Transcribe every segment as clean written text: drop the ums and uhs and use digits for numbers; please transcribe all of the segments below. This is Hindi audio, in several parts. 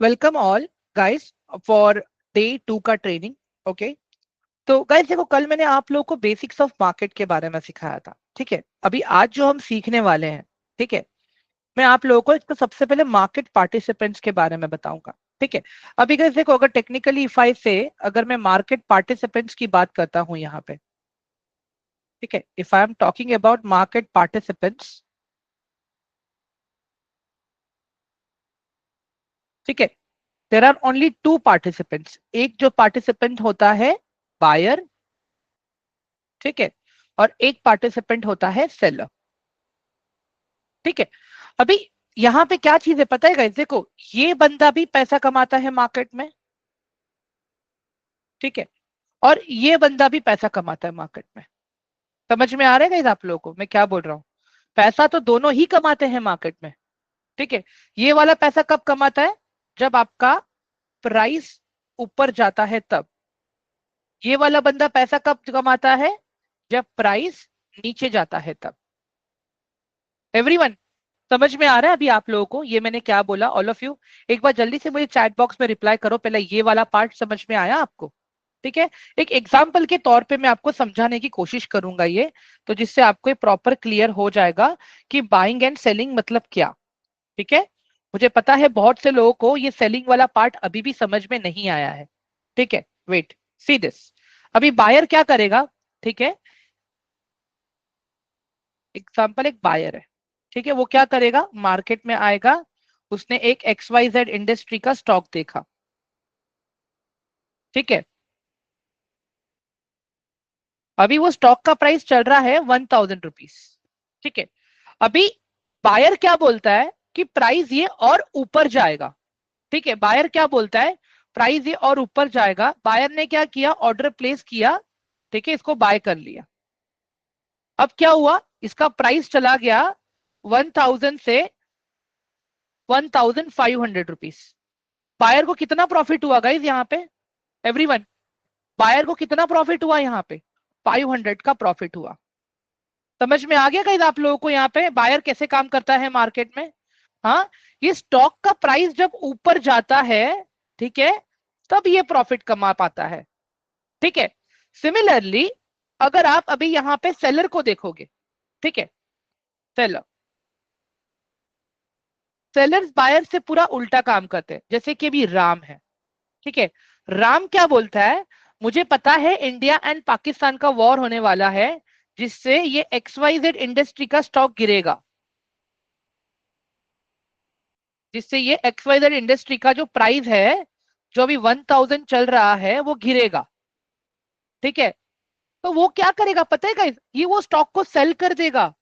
Welcome all guys for day 2 का ट्रेनिंग। ओके, तो गाइस देखो, कल मैंने आप लोगों को बेसिक्स ऑफ मार्केट के बारे में सिखाया था। ठीक है, अभी आज जो हम सीखने वाले हैं, ठीक है, मैं आप लोगों को इसको सबसे पहले मार्केट पार्टिसिपेंट्स के बारे में बताऊंगा। ठीक है, अभी गाइस देखो, अगर टेक्निकली इफाई से अगर मैं मार्केट पार्टिसिपेंट्स की बात करता हूं यहाँ पे, ठीक है, if I am talking about market participants, ठीक है, there are only two participants. एक जो पार्टिसिपेंट होता है बायर, ठीक है, और एक पार्टिसिपेंट होता है सेलर। ठीक है, अभी यहां पे क्या चीज है पता है गाइस, देखो ये बंदा भी पैसा कमाता है मार्केट में, ठीक है, और ये बंदा भी पैसा कमाता है मार्केट में। समझ में आ रहा है गाइस आप लोगों को मैं क्या बोल रहा हूँ? पैसा तो दोनों ही कमाते हैं मार्केट में। ठीक है, ये वाला पैसा कब कमाता है? जब आपका प्राइस ऊपर जाता है तब। ये वाला बंदा पैसा कब कमाता है? जब प्राइस नीचे जाता है तब। एवरीवन, समझ में आ रहा है अभी आप लोगों को ये मैंने क्या बोला? ऑल ऑफ यू एक बार जल्दी से मुझे चैट बॉक्स में रिप्लाई करो, पहले ये वाला पार्ट समझ में आया आपको? ठीक है, एक एग्जाम्पल के तौर पे मैं आपको समझाने की कोशिश करूंगा ये, तो जिससे आपको प्रॉपर क्लियर हो जाएगा कि बाइंग एंड सेलिंग मतलब क्या। ठीक है, मुझे पता है बहुत से लोगों को ये सेलिंग वाला पार्ट अभी भी समझ में नहीं आया है। ठीक है, वेट, सी दिस। अभी बायर क्या करेगा? ठीक है, एग्जाम्पल एक बायर है, ठीक है, वो क्या करेगा? मार्केट में आएगा, उसने एक XYZ इंडस्ट्री का स्टॉक देखा, ठीक है, अभी वो स्टॉक का प्राइस चल रहा है 1000 रुपीज। ठीक है, अभी बायर क्या बोलता है कि प्राइस ये और ऊपर जाएगा। ठीक है, बायर क्या बोलता है? प्राइस ये और ऊपर जाएगा। बायर ने क्या किया? ऑर्डर प्लेस किया, ठीक है, इसको बाय कर लिया। अब क्या हुआ? इसका प्राइस चला गया 1000 से 1500 रुपीज। बायर को कितना प्रॉफिट हुआ गाइज यहाँ पे? एवरीवन, बायर को कितना प्रॉफिट हुआ यहाँ पे? 500 का प्रॉफिट हुआ। समझ में आ गया गाइज आप लोगों को यहाँ पे बायर कैसे काम करता है मार्केट में? हाँ, ये स्टॉक का प्राइस जब ऊपर जाता है, ठीक है, तब ये प्रॉफिट कमा पाता है। ठीक है, सिमिलरली अगर आप अभी यहाँ पे सेलर को देखोगे, ठीक है, सेलर सेलर्स बायर से पूरा उल्टा काम करते हैं। जैसे कि अभी राम है, ठीक है, राम क्या बोलता है? मुझे पता है इंडिया एंड पाकिस्तान का वॉर होने वाला है, जिससे ये XYZ इंडस्ट्री का स्टॉक गिरेगा, जिससे ये XYZ इंडस्ट्री का जो प्राइस है, जो अभी 1000 चल रहा है, वो गिरेगा। ठीक है, तो वो क्या करेगा पता है गाइस? ये वो स्टॉक को सेल कर देगा।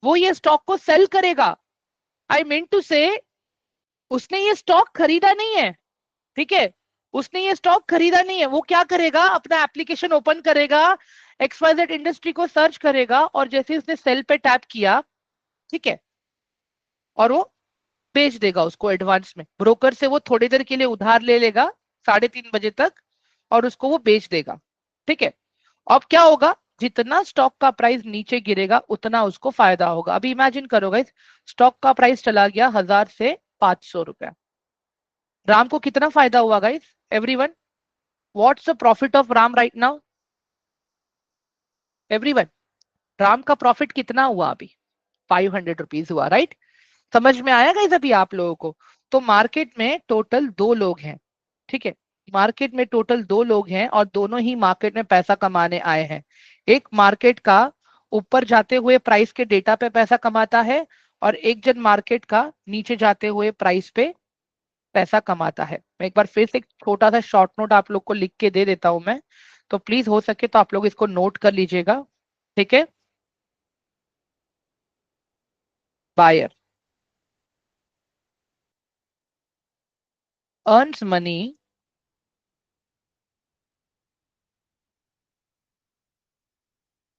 वो ये स्टॉक को सेल करेगा। आई मीन टू से, उसने ये स्टॉक खरीदा नहीं है, ठीक है, उसने ये स्टॉक खरीदा नहीं है। वो क्या करेगा? अपना एप्लीकेशन ओपन करेगा, XYZ इंडस्ट्री को सर्च करेगा, और जैसे उसने सेल पे टैप किया, ठीक है, और वो बेच देगा उसको एडवांस में। ब्रोकर से वो थोड़ी देर के लिए उधार ले लेगा 3:30 बजे तक, और उसको वो बेच देगा। ठीक है, अब क्या होगा? जितना स्टॉक का प्राइस नीचे गिरेगा उतना उसको फायदा होगा। अभी इमेजिन करो गाइस, स्टॉक का प्राइस चला गया 1000 से 500 रुपया। राम को कितना फायदा हुआ guys? Everyone, what's the profit of Ram right now? Everyone, Ram का प्रॉफिट कितना हुआ अभी? 500 रुपीज हुआ, राइट? समझ में आया गाइस अभी आप लोगों को? तो मार्केट में टोटल दो लोग हैं, ठीक है, मार्केट में टोटल दो लोग हैं, और दोनों ही मार्केट में पैसा कमाने आए हैं। एक मार्केट का ऊपर जाते हुए प्राइस के डेटा पे पैसा कमाता है, और एक जन मार्केट का नीचे जाते हुए प्राइस पे पैसा कमाता है। मैं एक बार फिर से एक छोटा सा शॉर्ट नोट आप लोग को लिख के दे देता हूं मैं, तो प्लीज हो सके तो आप लोग इसको नोट कर लीजिएगा। ठीक है, buyer earns money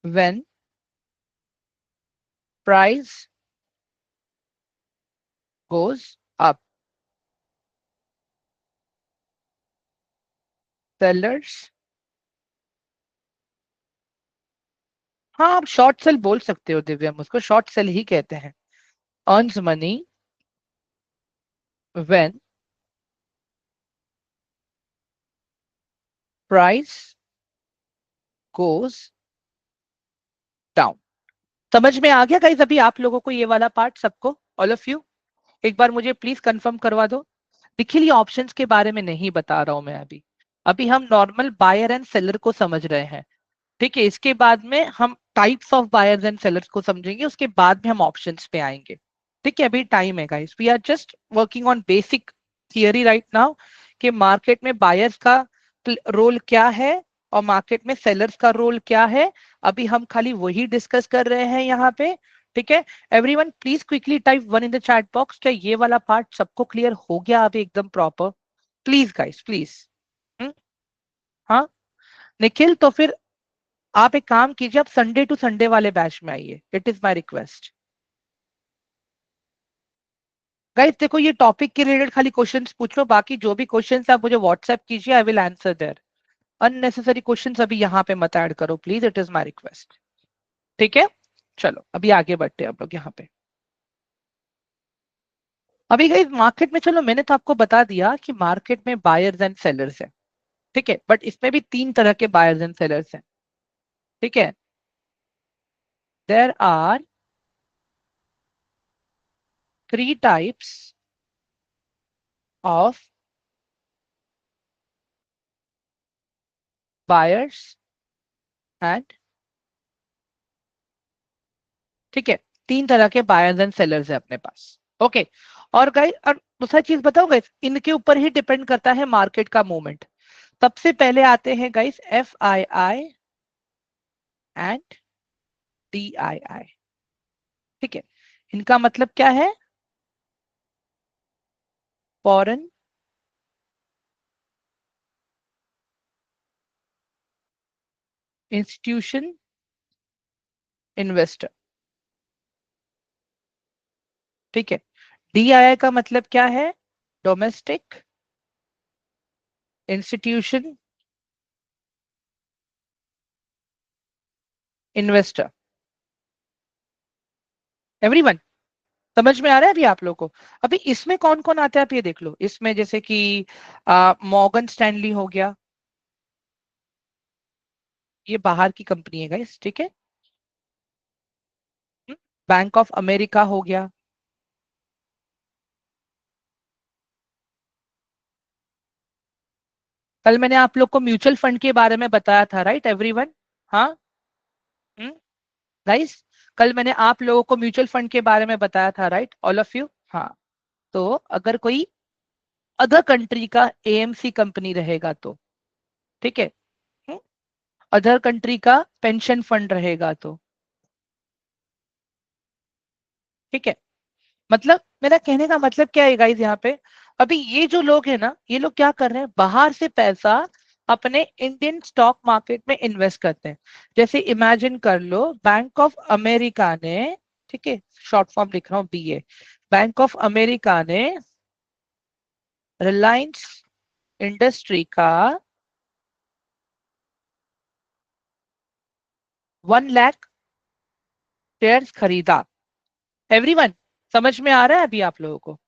when price goes up. Sellers, हाँ आप शॉर्ट सेल बोल सकते हो दिव्यम, उसको शॉर्ट सेल ही कहते हैं। Earns money when price goes down. समझ में आ गया गाइस अभी आप लोगों को ये वाला पार्ट सबको, ऑल ऑफ यू? एक बार मुझे प्लीज कंफर्म करवा दो। देखिए ये ऑप्शंस के बारे में नहीं बता रहा हूं मैं अभी, अभी हम नॉर्मल बायर एंड सेलर को समझ रहे हैं। ठीक है, इसके बाद में हम types of buyers and sellers को समझेंगे, उसके बाद में हम ऑप्शंस पे आएंगे। ठीक है, अभी टाइम है guys, we are just working on basic theory right now कि मार्केट में बायर्स का रोल क्या है और मार्केट में सेलर्स का रोल क्या है। अभी हम खाली वही डिस्कस कर रहे हैं यहाँ पे। ठीक है, everyone please quickly type one in the chat box. क्या ये वाला पार्ट सबको क्लियर हो गया अभी एकदम प्रॉपर? Please guys please. हाँ निखिल, तो फिर आप एक काम कीजिए, आप संडे टू संडे वाले बैच में आइए, it is my request. Guys देखो ये टॉपिक के रिलेटेड खाली क्वेश्चंस पूछो, बाकी जो भी क्वेश्चंस आप मुझे व्हाट्सएप कीजिए, I will answer there. Unnecessary questions अभी यहाँ पे मत ऐड करो please, it is my request. ठीक है, चलो अभी आगे बढ़ते हैं हम लोग यहाँ पे। अभी गाइस मार्केट में, चलो मैंने तो आपको बता दिया कि मार्केट में बायर्स एंड सेलर्स है। ठीक है, बट इसमें भी तीन तरह के बायर्स एंड सेलर्स हैं। ठीक है, there are three types of buyers and, ठीक है, तीन तरह के बायर्स एंड सेलर्स है अपने पास। ओके, और गाइस और दूसरा चीज बताओ गाइस, इनके ऊपर ही डिपेंड करता है मार्केट का मूवमेंट। सबसे पहले आते हैं गाइस FII एंड DII। ठीक है, इनका मतलब क्या है? Foreign institution investor. ठीक है, DII का मतलब क्या है? Domestic institution investor. एवरीवन समझ में आ रहा है अभी आप लोगों को? अभी इसमें कौन कौन आता है आप ये देख लो, इसमें जैसे कि मॉर्गन स्टैनली हो गया, ये बाहर की कंपनी है गाइस। ठीक है, बैंक ऑफ अमेरिका हो गया, कल मैंने आप लोग को म्यूचुअल फंड के बारे में बताया था राइट एवरीवन? हाँ, गाइस कल मैंने आप लोगों को म्यूचुअल फंड के बारे में बताया था राइट, ऑल ऑफ यू? हाँ, तो अगर कोई अदर कंट्री का AMC कंपनी रहेगा तो, ठीक है, अदर कंट्री का पेंशन फंड रहेगा तो, ठीक है, मतलब मेरा कहने का मतलब क्या है गाइस यहाँ पे, अभी ये जो लोग हैं ना, ये लोग क्या कर रहे हैं, बाहर से पैसा अपने इंडियन स्टॉक मार्केट में इन्वेस्ट करते हैं। जैसे इमेजिन कर लो, बैंक ऑफ अमेरिका ने, ठीक है, शॉर्ट फॉर्म लिख रहा हूँ BA, बैंक ऑफ अमेरिका ने रिलायंस इंडस्ट्री का 1 लाख शेयर खरीदा। एवरीवन समझ में आ रहा है अभी आप लोगों को?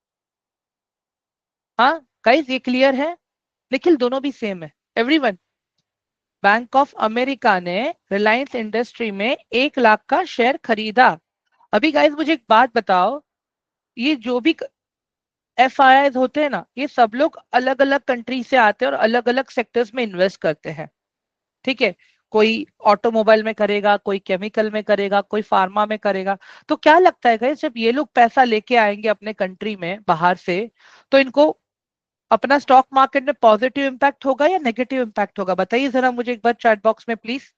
हाँ गाइस ये क्लियर है? निखिल दोनों भी सेम है एवरीवन? बैंक ऑफ अमेरिका ने रिलायंस इंडस्ट्री में 1 लाख का शेयर खरीदा। अभी गाइस मुझे एक बात बताओ, ये जो भी FIIs होते हैं ना, ये सब लोग अलग अलग कंट्री से आते हैं और अलग अलग सेक्टर्स में इन्वेस्ट करते हैं। ठीक है, कोई ऑटोमोबाइल में करेगा, कोई केमिकल में करेगा, कोई फार्मा में करेगा। तो क्या लगता है गाइस, जब ये लोग पैसा लेके आएंगे अपने कंट्री में बाहर से, तो इनको अपना स्टॉक मार्केट में पॉजिटिव इंपैक्ट होगा या नेगेटिव इंपैक्ट होगा? बताइए जरा मुझे एक बार चैट बॉक्स में please,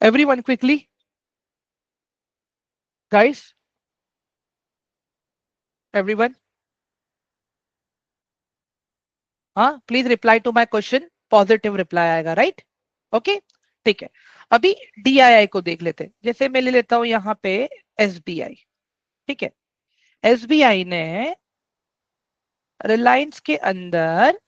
everyone quickly guys, everyone, हाँ please reply to my question, positive reply आएगा राइट? ओके, ठीक है। अभी DII को देख लेते हैं, जैसे मैं ले लेता हूं यहाँ पे SBI। ठीक है, SBI ने रिलायंस के अंदर,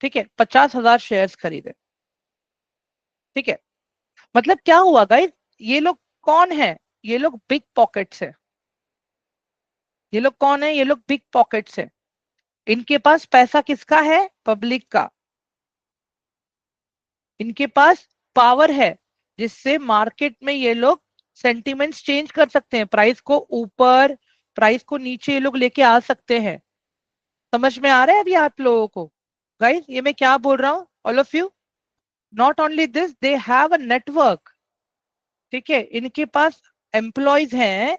ठीक है, 50,000 शेयर्स खरीदे। ठीक है, मतलब क्या हुआ गाइस, ये लोग कौन है? ये लोग बिग पॉकेट्स है। ये लोग कौन है? ये लोग बिग पॉकेट्स है। इनके पास पैसा किसका है? पब्लिक का। इनके पास पावर है जिससे मार्केट में ये लोग सेंटिमेंट्स चेंज कर सकते हैं, प्राइस को ऊपर प्राइस को नीचे ये लोग लेके आ सकते हैं। समझ में आ रहा है अभी आप लोगों को? गाइस ये मैं क्या बोल रहा हूँ, all of you? Not only this, they have a network. ठीक है, इनके पास एम्प्लॉयज हैं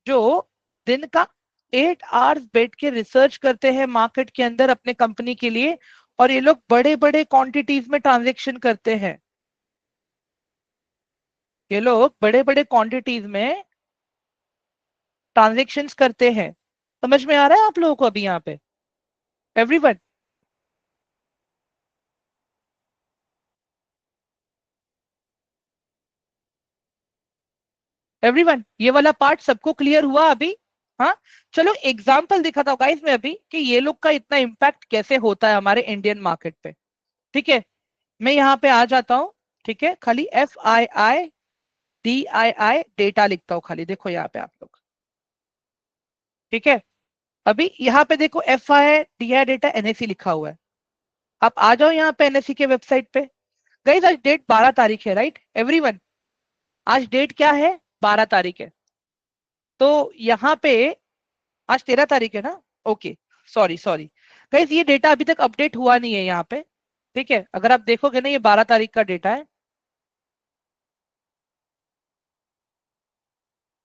जो दिन का 8 आवर्स बैठ के रिसर्च करते हैं मार्केट के अंदर अपने कंपनी के लिए, और ये लोग बड़े बड़े क्वांटिटीज में ट्रांजेक्शन करते हैं। ये लोग बड़े बड़े क्वांटिटीज में ट्रांजेक्शन्स करते हैं। समझ में आ रहा है आप लोगों को अभी यहाँ पे? एवरीवन, एवरीवन, ये वाला पार्ट सबको क्लियर हुआ अभी? हाँ, चलो एग्जाम्पल दिखाता हूँ गाइस मैं अभी कि ये लोग का इतना इम्पैक्ट कैसे होता है हमारे इंडियन मार्केट पे। ठीक है, मैं यहाँ पे आ जाता हूँ। ठीक है, खाली FII DII डेटा लिखता हूँ खाली, देखो यहाँ पे आप लोग। ठीक है, अभी यहाँ पे देखो FII DII डेटा NSE लिखा हुआ है। आप आ जाओ यहाँ पे NSE के वेबसाइट पे। गाइस आज डेट 12 तारीख है, राइट एवरीवन? आज डेट क्या है? 12 तारीख है। तो यहाँ पे आज 13 तारीख है ना? Okay, sorry sorry. गाइस ये डेटा अभी तक अपडेट हुआ नहीं है यहाँ पे। ठीक है, अगर आप देखोगे ना ये 12 तारीख का डेटा है।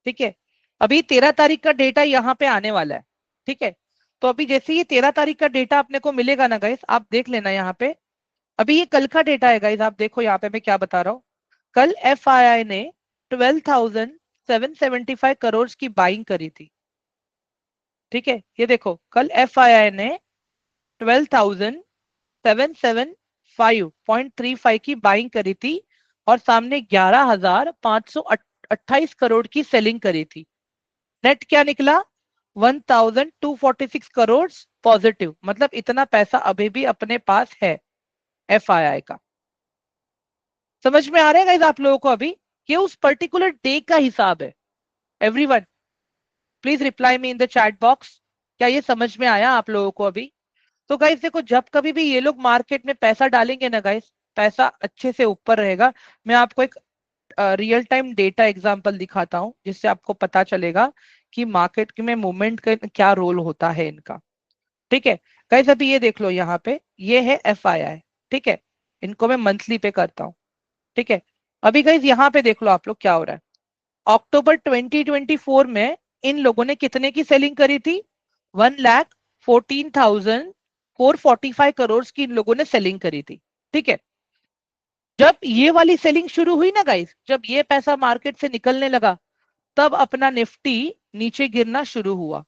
ठीक है, अभी 13 तारीख का डेटा यहाँ पे आने वाला है। ठीक है, तो अभी जैसे ये 13 तारीख का डेटा अपने को मिलेगा ना गाइस, आप देख लेना यहाँ पे। अभी ये कल का डेटा है गाइस, आप देखो यहाँ पे मैं क्या बता रहा हूँ। कल FII ने 12,775 करोड़ की बाइंग करी थी। ठीक है, ये देखो कल FII ने 12,775.35 की बाइंग करी थी, और सामने 11,528 करोड़ की सेलिंग करी थी। नेट क्या निकला? 1,246 करोड़ पॉजिटिव, मतलब इतना पैसा अभी भी अपने पास है FII का। समझ में आ रहा है गाइस आप लोगों को अभी? ये उस पर्टिकुलर डे का हिसाब है। Everyone please reply me in the chat box. क्या ये समझ में आया आप लोगों को अभी? तो गाइस देखो, जब कभी भी ये लोग मार्केट में पैसा डालेंगे ना गाइस, पैसा अच्छे से ऊपर रहेगा। मैं आपको एक रियल टाइम डेटा एग्जांपल दिखाता हूं जिससे आपको पता चलेगा कि मार्केट में मूवमेंट का क्या रोल होता है इनका। ठीक है गाइस, अभी ये देख लो यहाँ पे, ये है FII। ठीक है, इनको मैं मंथली पे करता हूँ। ठीक है, अभी गाइस यहाँ पे देख लो आप लोग क्या हो रहा है। अक्टूबर 2024 में इन लोगों ने कितने की सेलिंग करी थी? 1,14,445 करोड़ की इन लोगों ने सेलिंग करी थी। ठीक है, जब ये वाली सेलिंग शुरू हुई ना गाइस, जब ये पैसा मार्केट से निकलने लगा, तब अपना निफ्टी नीचे गिरना शुरू हुआ।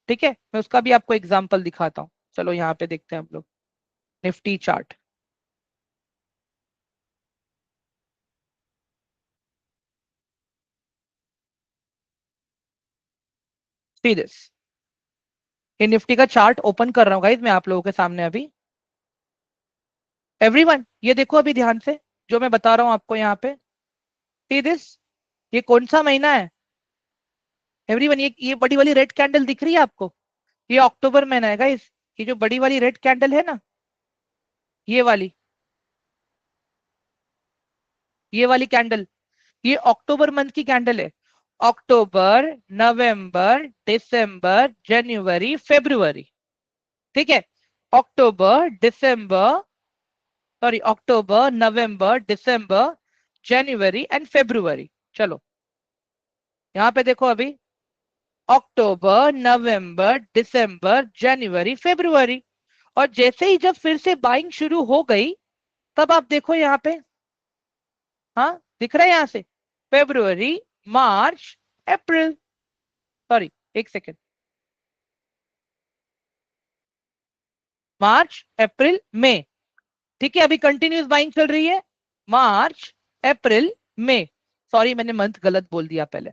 ठीक है, मैं उसका भी आपको एग्जांपल दिखाता हूँ। चलो यहाँ पे देखते हैं हम लोग निफ्टी चार्ट। सी दिस, ये निफ्टी का चार्ट ओपन कर रहा हूँ गाइस मैं आप लोगों के सामने अभी। एवरीवन ये देखो अभी ध्यान से, जो मैं बता रहा हूँ आपको यहाँ पे। सी दिस, ये कौन सा महीना है एवरीवन? ये बड़ी वाली रेड कैंडल दिख रही है आपको? ये अक्टूबर महीना है गाइस। ये जो बड़ी वाली रेड कैंडल है ना, ये वाली, ये वाली कैंडल, ये अक्टूबर मंथ की कैंडल है। अक्टूबर, नवंबर, दिसंबर, जनवरी, फरवरी। ठीक है, अक्टूबर, दिसंबर, sorry October, November, December, January and फरवरी। चलो यहाँ पे देखो अभी, अक्टूबर, नवंबर, दिसंबर, जनवरी, फरवरी। और जैसे ही जब फिर से बाइंग शुरू हो गई, तब आप देखो यहाँ पे, हाँ दिख रहा है यहाँ से, फरवरी, मार्च, अप्रैल, सॉरी एक सेकेंड, मार्च, अप्रैल, मई। ठीक है, अभी कंटिन्यूस बाइंग चल रही है, मार्च, अप्रैल, मई। सॉरी मैंने मंथ गलत बोल दिया पहले।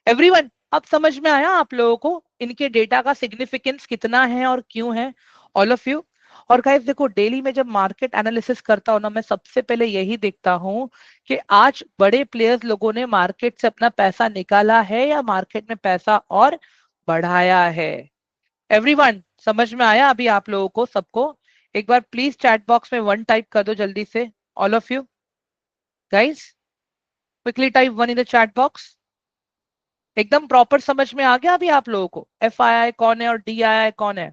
एवरीवन अब समझ में आया आप लोगों को इनके डेटा का सिग्निफिकेंस कितना है और क्यों है? All of you. और गाइस देखो, डेली में जब मार्केट एनालिसिस करता हूं ना, मैं सबसे पहले यही देखता हूं कि आज बड़े प्लेयर्स लोगों ने मार्केट से अपना पैसा निकाला है या मार्केट में पैसा और बढ़ाया है। एवरीवन समझ में आया अभी आप लोगों को सबको? एक बार प्लीज चैट बॉक्स में 1 टाइप कर दो जल्दी से, all of you guys, quickly type 1 in the chat box. एकदम प्रॉपर समझ में आ गया अभी आप लोगों को एफ आई आई कौन है और डी आई आई कौन है?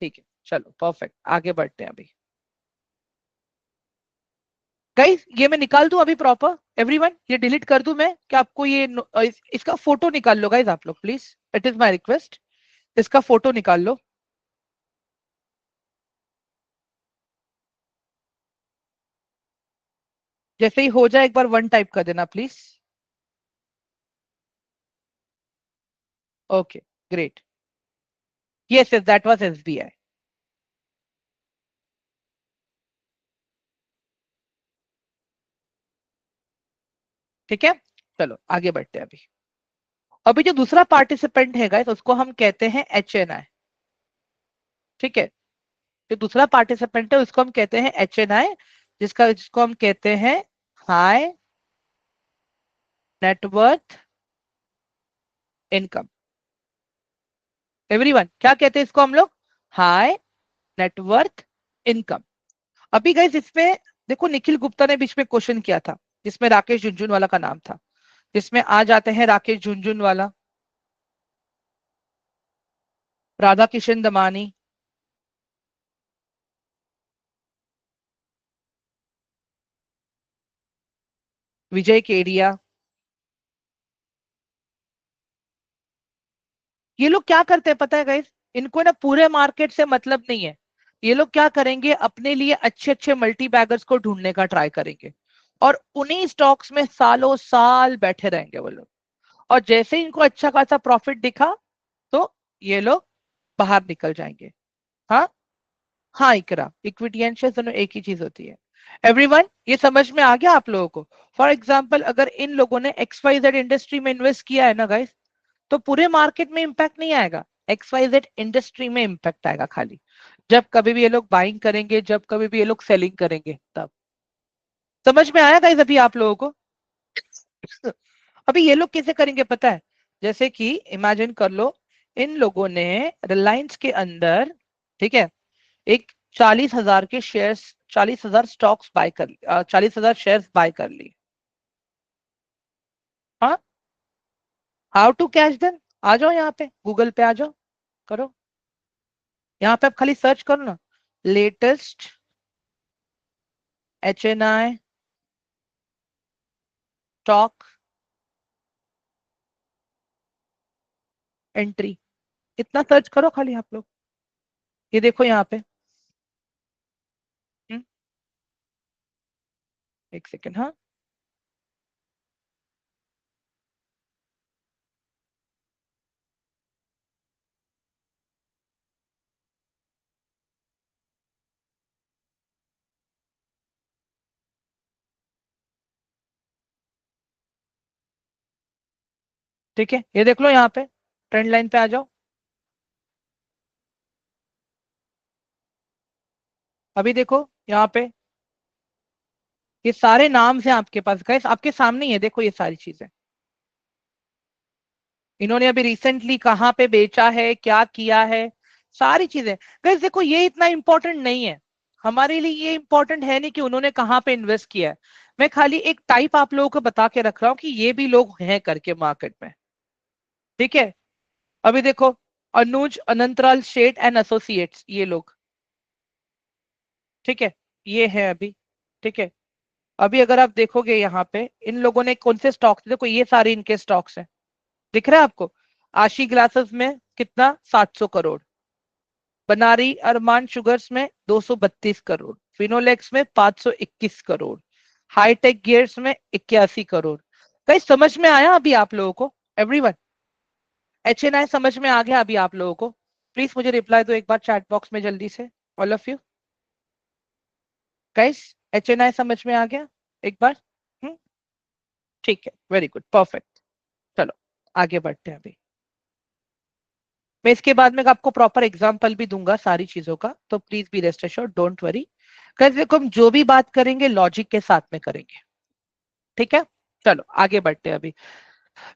ठीक है, चलो परफेक्ट, आगे बढ़ते हैं अभी। गाइस ये मैं निकाल दूं अभी प्रॉपर, एवरीवन ये डिलीट कर दूं मैं, कि आपको ये इसका फोटो निकाल लो गाइस आप लोग please, it is my request, इसका फोटो निकाल लो। जैसे ही हो जाए एक बार 1 टाइप कर देना please. Okay great, yes yes that was SBI. ठीक है, चलो आगे बढ़ते हैं अभी। अभी जो दूसरा पार्टिसिपेंट है गाइस उसको हम कहते हैं एच एन आई। ठीक है, जो दूसरा पार्टिसिपेंट है उसको हम कहते हैं एच एन आई, जिसको हम कहते हैं हाई नेटवर्थ इनकम। एवरीवन क्या कहते हैं इसको हम लोग? High net worth income. अभी गाइस इसमें देखो, निखिल गुप्ता ने बीच में क्वेश्चन किया था जिसमें राकेश झुंझुनवाला का नाम था, जिसमें आ जाते हैं राकेश झुंझुनवाला, राधा किशन दमानी, विजय केडिया। ये लोग क्या करते हैं पता है गाइस, इनको ना पूरे मार्केट से मतलब नहीं है। ये लोग क्या करेंगे, अपने लिए अच्छे अच्छे मल्टी बैगर्स को ढूंढने का ट्राई करेंगे और उन्हीं स्टॉक्स में सालों साल बैठे रहेंगे वो लोग। और जैसे ही इनको अच्छा खासा प्रॉफिट दिखा तो ये लोग बाहर निकल जाएंगे। हाँ, हाँ इकरा, इक्विटी एंड शेयर दोनों एक ही चीज होती है। एवरीवन ये समझ में आ गया आप लोगों को? फॉर एग्जाम्पल अगर इन लोगों ने एक्स वाई जेड इंडस्ट्री में इन्वेस्ट किया है ना गाइस, तो पूरे मार्केट में इंपैक्ट नहीं आएगा, एक्स वाई जेड इंडस्ट्री में इंपैक्ट आएगा खाली। जब कभी भी ये लोग बाइंग करेंगे, जब कभी भी ये लोग सेलिंग करेंगे तब। समझ में आया गाइस अभी आप लोगों को? अभी ये लोग कैसे करेंगे पता है? जैसे कि इमेजिन कर लो, इन लोगों ने रिलायंस के अंदर, ठीक है, एक 40,000 के शेयर्स, 40,000 स्टॉक्स बाय कर, 40,000 शेयर्स बाय कर ली। हाँ, हाउ टू कैच देम? आ जाओ यहाँ पे, गूगल पे आ जाओ, करो, यहाँ पे आप खाली सर्च करो ना, लेटेस्ट एच एन आई स्टॉक एंट्री, इतना सर्च करो खाली आप लोग। ये देखो यहाँ पे, हम्म, एक सेकेंड, हाँ ठीक है, ये देख लो यहाँ पे, ट्रेंड लाइन पे आ जाओ। अभी देखो यहाँ पे, ये सारे नाम हैं आपके पास गाइस, आपके सामने ही है, देखो ये सारी चीजें इन्होंने अभी रिसेंटली कहाँ पे बेचा है, क्या किया है, सारी चीजें। गाइस देखो ये इतना इंपॉर्टेंट नहीं है हमारे लिए, ये इंपॉर्टेंट है नहीं कि उन्होंने कहाँ पे इन्वेस्ट किया है। मैं खाली एक टाइप आप लोगों को बता के रख रहा हूँ कि ये भी लोग हैं करके मार्केट में। ठीक है, अभी देखो, अनुज अनंतराल शेठ एंड एसोसिएट्स, ये लोग, ठीक है, ये है अभी। ठीक है, अभी अगर आप देखोगे यहाँ पे इन लोगों ने कौन से स्टॉक्स, देखो ये सारे इनके स्टॉक्स हैं, दिख रहा है आपको? आशी ग्लासेस में कितना, 700 करोड़, बनारी अरमान शुगर्स में 232 करोड़, फिनोलेक्स में 521 करोड़, हाईटेक गियर्स में 81 करोड़। कहीं समझ में आया अभी आप लोगों को? एवरीवन, एच एन आई समझ में आ गया अभी आप लोगों को? प्लीज मुझे रिप्लाई दो एक बार चैट बॉक्स में जल्दी से, all of you guys, H N I समझ में आ गया एक बार? हम्म, ठीक है, वेरी गुड, परफेक्ट। चलो आगे बढ़ते हैं अभी। मैं इसके बाद में आपको प्रॉपर एग्जांपल भी दूंगा सारी चीजों का, तो please be rest assured, don't worry. Guys देखो, हम जो भी बात करेंगे लॉजिक के साथ में करेंगे, ठीक है? चलो आगे बढ़ते हैं अभी।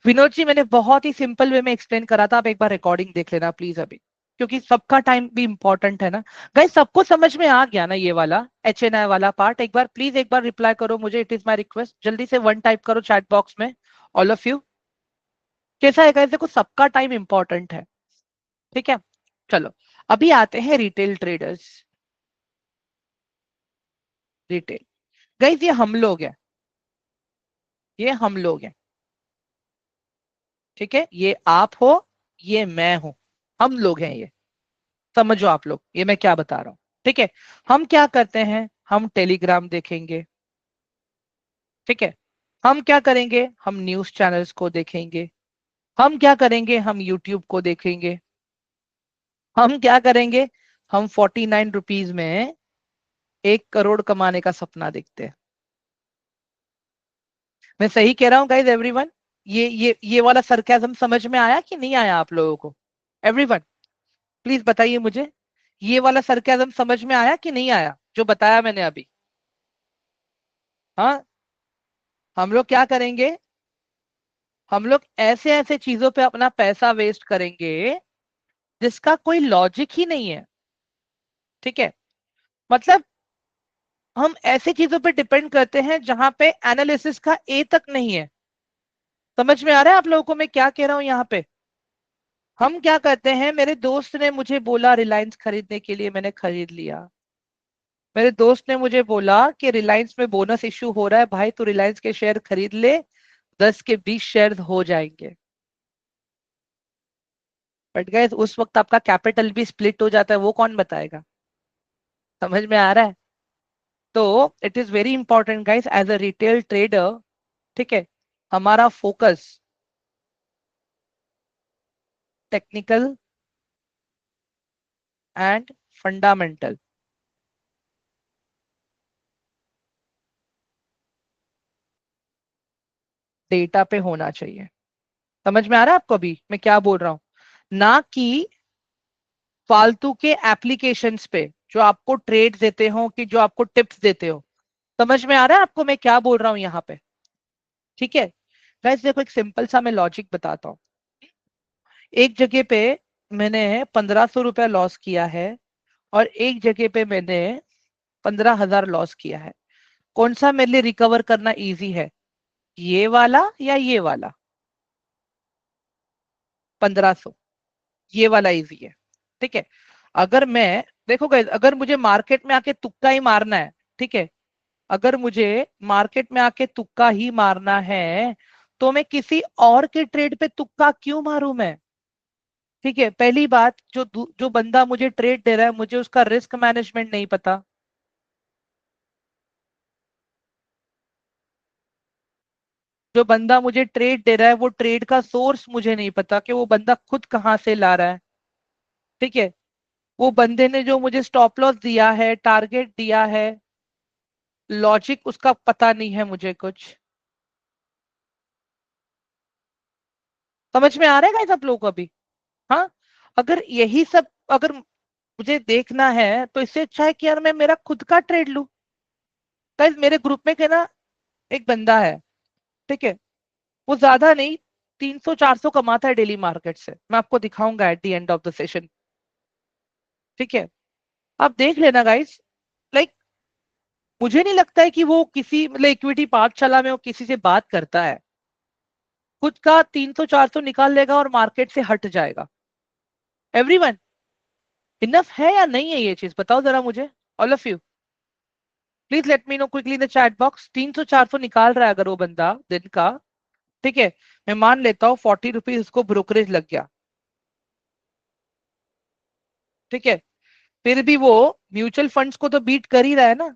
विनोद जी मैंने बहुत ही सिंपल वे में एक्सप्लेन करा था, आप एक बार रिकॉर्डिंग देख लेना प्लीज अभी। क्योंकि सबका टाइम भी इंपॉर्टेंट है ना। गाइस सबको समझ में आ गया ना ये वाला HNI वाला पार्ट? एक बार प्लीज एक बार रिप्लाई करो मुझे, इट इज माय रिक्वेस्ट, जल्दी से वन टाइप करो चैट बॉक्स में, ऑल ऑफ यू। कैसा है गाइस? देखो सबका टाइम इंपॉर्टेंट है, ठीक है। चलो अभी आते हैं रिटेल ट्रेडर्स। रिटेल, गाइस ये हम लोग हैं, ये हम लोग हैं, ठीक है। ये आप हो, ये मैं हूं, हम लोग हैं ये। समझो आप लोग ये मैं क्या बता रहा हूं, ठीक है। हम क्या करते हैं, हम टेलीग्राम देखेंगे, ठीक है। हम क्या करेंगे, हम न्यूज चैनल्स को देखेंगे। हम क्या करेंगे, हम यूट्यूब को देखेंगे। हम क्या करेंगे, हम 49 रुपीज में 1 करोड़ कमाने का सपना देखते हैं। मैं सही कह रहा हूँ गाइज एवरीवन? ये वाला सरकाज़म समझ में आया कि नहीं आया आप लोगों को? एवरीवन प्लीज बताइए मुझे, ये वाला सरकाज़म समझ में आया कि नहीं आया जो बताया मैंने अभी? हाँ, हम लोग क्या करेंगे, हम लोग ऐसे ऐसे चीजों पे अपना पैसा वेस्ट करेंगे जिसका कोई लॉजिक ही नहीं है, ठीक है। मतलब हम ऐसे चीजों पे डिपेंड करते हैं जहां पे एनालिसिस का ए तक नहीं है। समझ में आ रहा है आप लोगों को मैं क्या कह रहा हूं यहाँ पे? हम क्या करते हैं, मेरे दोस्त ने मुझे बोला रिलायंस खरीदने के लिए, मैंने खरीद लिया। मेरे दोस्त ने मुझे बोला कि रिलायंस में बोनस इश्यू हो रहा है भाई, तो रिलायंस के शेयर खरीद ले, 10 के 20 शेयर हो जाएंगे। बट गैस उस वक्त आपका कैपिटल भी स्प्लिट हो जाता है, वो कौन बताएगा? समझ में आ रहा है? तो it is very important guys as a retail trader, ठीक है, हमारा focus technical and fundamental data पे होना चाहिए। समझ में आ रहा है आपको अभी मैं क्या बोल रहा हूं? ना कि फालतू के एप्लीकेशंस पे जो आपको ट्रेड देते हो, कि जो आपको टिप्स देते हो। समझ में आ रहा है आपको मैं क्या बोल रहा हूं यहाँ पे? ठीक है। गाइस देखो एक सिंपल सा मैं लॉजिक बताता हूँ। एक जगह पे मैंने 1500 रुपया लॉस किया है, और एक जगह पे मैंने 15,000 लॉस किया है। कौन सा मेरे लिए रिकवर करना इजी है, ये वाला या ये वाला? 1500, ये वाला इजी है, ठीक है। अगर मैं, देखो गाइस अगर मुझे मार्केट में आके तुक्का ही मारना है, ठीक है, अगर मुझे मार्केट में आके तुक्का ही मारना है, तो मैं किसी और के ट्रेड पे तुक्का क्यों मारूं मैं? ठीक है, पहली बात, जो बंदा मुझे ट्रेड दे रहा है मुझे उसका रिस्क मैनेजमेंट नहीं पता। जो बंदा मुझे ट्रेड दे रहा है वो ट्रेड का सोर्स मुझे नहीं पता कि वो बंदा खुद कहाँ से ला रहा है, ठीक है। वो बंदे ने जो मुझे स्टॉप लॉस दिया है, टारगेट दिया है, लॉजिक उसका पता नहीं है मुझे कुछ। समझ में आ रहा है गाइस आप लोगों को अभी? हाँ, अगर यही सब अगर मुझे देखना है तो इससे अच्छा है कि यार मैं मेरा खुद का ट्रेड लूं। गाइस मेरे ग्रुप में के ना एक बंदा है, ठीक है, वो ज्यादा नहीं, 300 400 कमाता है डेली मार्केट से। मैं आपको दिखाऊंगा at the end of the session, ठीक है। आप देख लेना गाइस। लाइक मुझे नहीं लगता है कि वो किसी मतलब इक्विटी पाठशाला में वो किसी से बात करता है। खुद का 300 400 निकाल लेगा और मार्केट से हट जाएगा। एवरीवन इनफ है या नहीं है ये चीज, बताओ जरा मुझे, all of you please let me know quickly in the chat box. 300 400 निकाल रहा है अगर वो बंदा दिन का, ठीक है। मैं मान लेता हूँ 40 रुपीज उसको ब्रोकरेज लग गया, ठीक है। फिर भी वो म्यूचुअल फंड्स को तो बीट कर ही रहा है ना,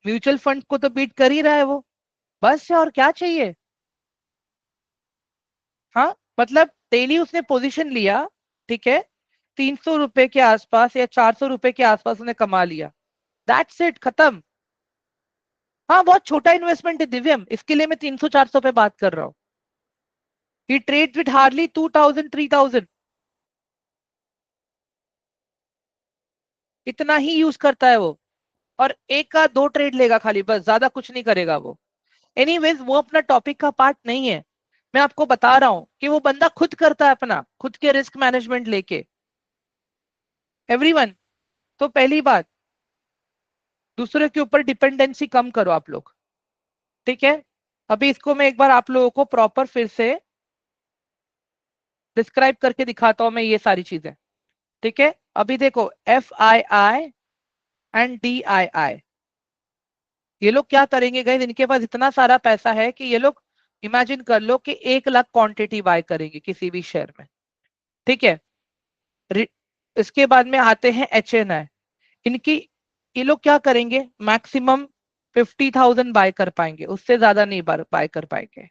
म्यूचुअल फंड को तो बीट कर ही रहा है वो। बस है, और क्या चाहिए? हाँ, मतलब डेली उसने पोजीशन लिया, ठीक है, 300 रुपए के आसपास या 400 रुपए के आसपास उसने कमा लिया। दैट्स इट, खत्म। हाँ, बहुत छोटा इन्वेस्टमेंट है दिव्यम, इसके लिए मैं 300 400 पे बात कर रहा हूँ। ही ट्रेड विद हार्डली 2000 3000, इतना ही यूज करता है वो। और एक का दो ट्रेड लेगा खाली, बस, ज्यादा कुछ नहीं करेगा वो। एनीवेज वो अपना टॉपिक का पार्ट नहीं है। मैं आपको बता रहा हूं कि वो बंदा खुद करता है अपना खुद के रिस्क मैनेजमेंट लेके। एवरीवन। तो पहली बात, दूसरे के ऊपर डिपेंडेंसी कम करो आप लोग, ठीक है। अभी इसको मैं एक बार आप लोगों को प्रॉपर फिर से डिस्क्राइब करके दिखाता हूं मैं ये सारी चीजें, ठीक है। अभी देखो FII एंड DII, ये लोग क्या करेंगे गाइस, इनके पास इतना सारा पैसा है कि ये लोग इमेजिन कर लो कि 1 लाख क्वांटिटी बाय करेंगे किसी भी शेयर में, ठीक है। रि- इसके बाद में आते हैं HNI, इनकी, ये लोग क्या करेंगे, मैक्सिमम 50,000 बाय कर पाएंगे, उससे ज्यादा नहीं बाय कर पाएंगे।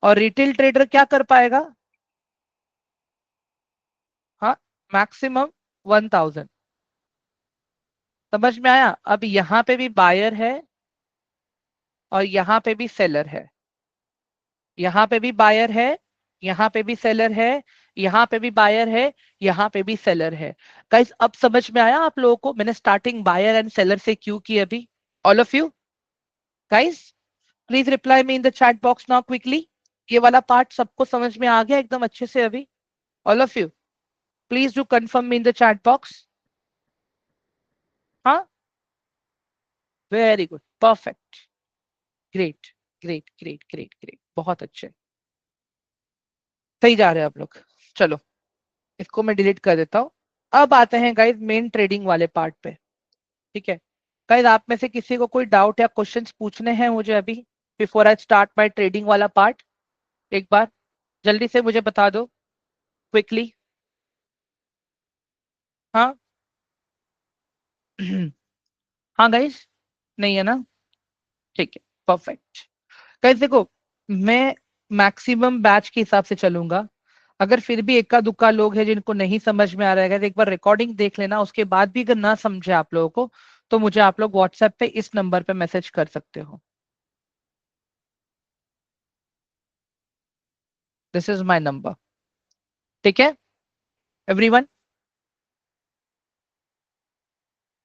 और रिटेल ट्रेडर क्या कर पाएगा, हाँ, मैक्सिमम 1,000। समझ में आया। अब यहाँ पे भी बायर है और यहाँ पे भी सेलर है, यहाँ पे भी बायर है, यहाँ पे भी सेलर है, यहाँ पे भी बायर है, यहाँ पे भी सेलर है। गाइस अब समझ में आया आप लोगों को मैंने स्टार्टिंग बायर एंड सेलर से क्यों की अभी। All of you guys, please reply me in the chat box now quickly. ये वाला पार्ट सबको समझ में आ गया एकदम अच्छे से अभी। All of you please do confirm me in the chat box. हाँ, very good, perfect, great great great great great, बहुत अच्छे, सही जा रहे हैं आप लोग। चलो इसको मैं डिलीट कर देता हूँ। अब आते हैं गाइज मेन ट्रेडिंग वाले पार्ट पे, ठीक है। गाइज आप में से किसी को कोई डाउट या क्वेश्चंस पूछने हैं मुझे अभी, before I start my trading वाला पार्ट, एक बार जल्दी से मुझे बता दो क्विकली। हाँ हाँ गाइज, नहीं है ना, ठीक है, परफेक्ट। गाइज देखो, मैं मैक्सिमम बैच के हिसाब से चलूंगा, अगर फिर भी इक्का दुक्का लोग हैं जिनको नहीं समझ में आ रहा है guys, एक बार रिकॉर्डिंग देख लेना, उसके बाद भी अगर ना समझे आप लोगों को तो मुझे आप लोग व्हाट्सएप पे इस नंबर पे मैसेज कर सकते हो। दिस इज माय नंबर, ठीक है। एवरीवन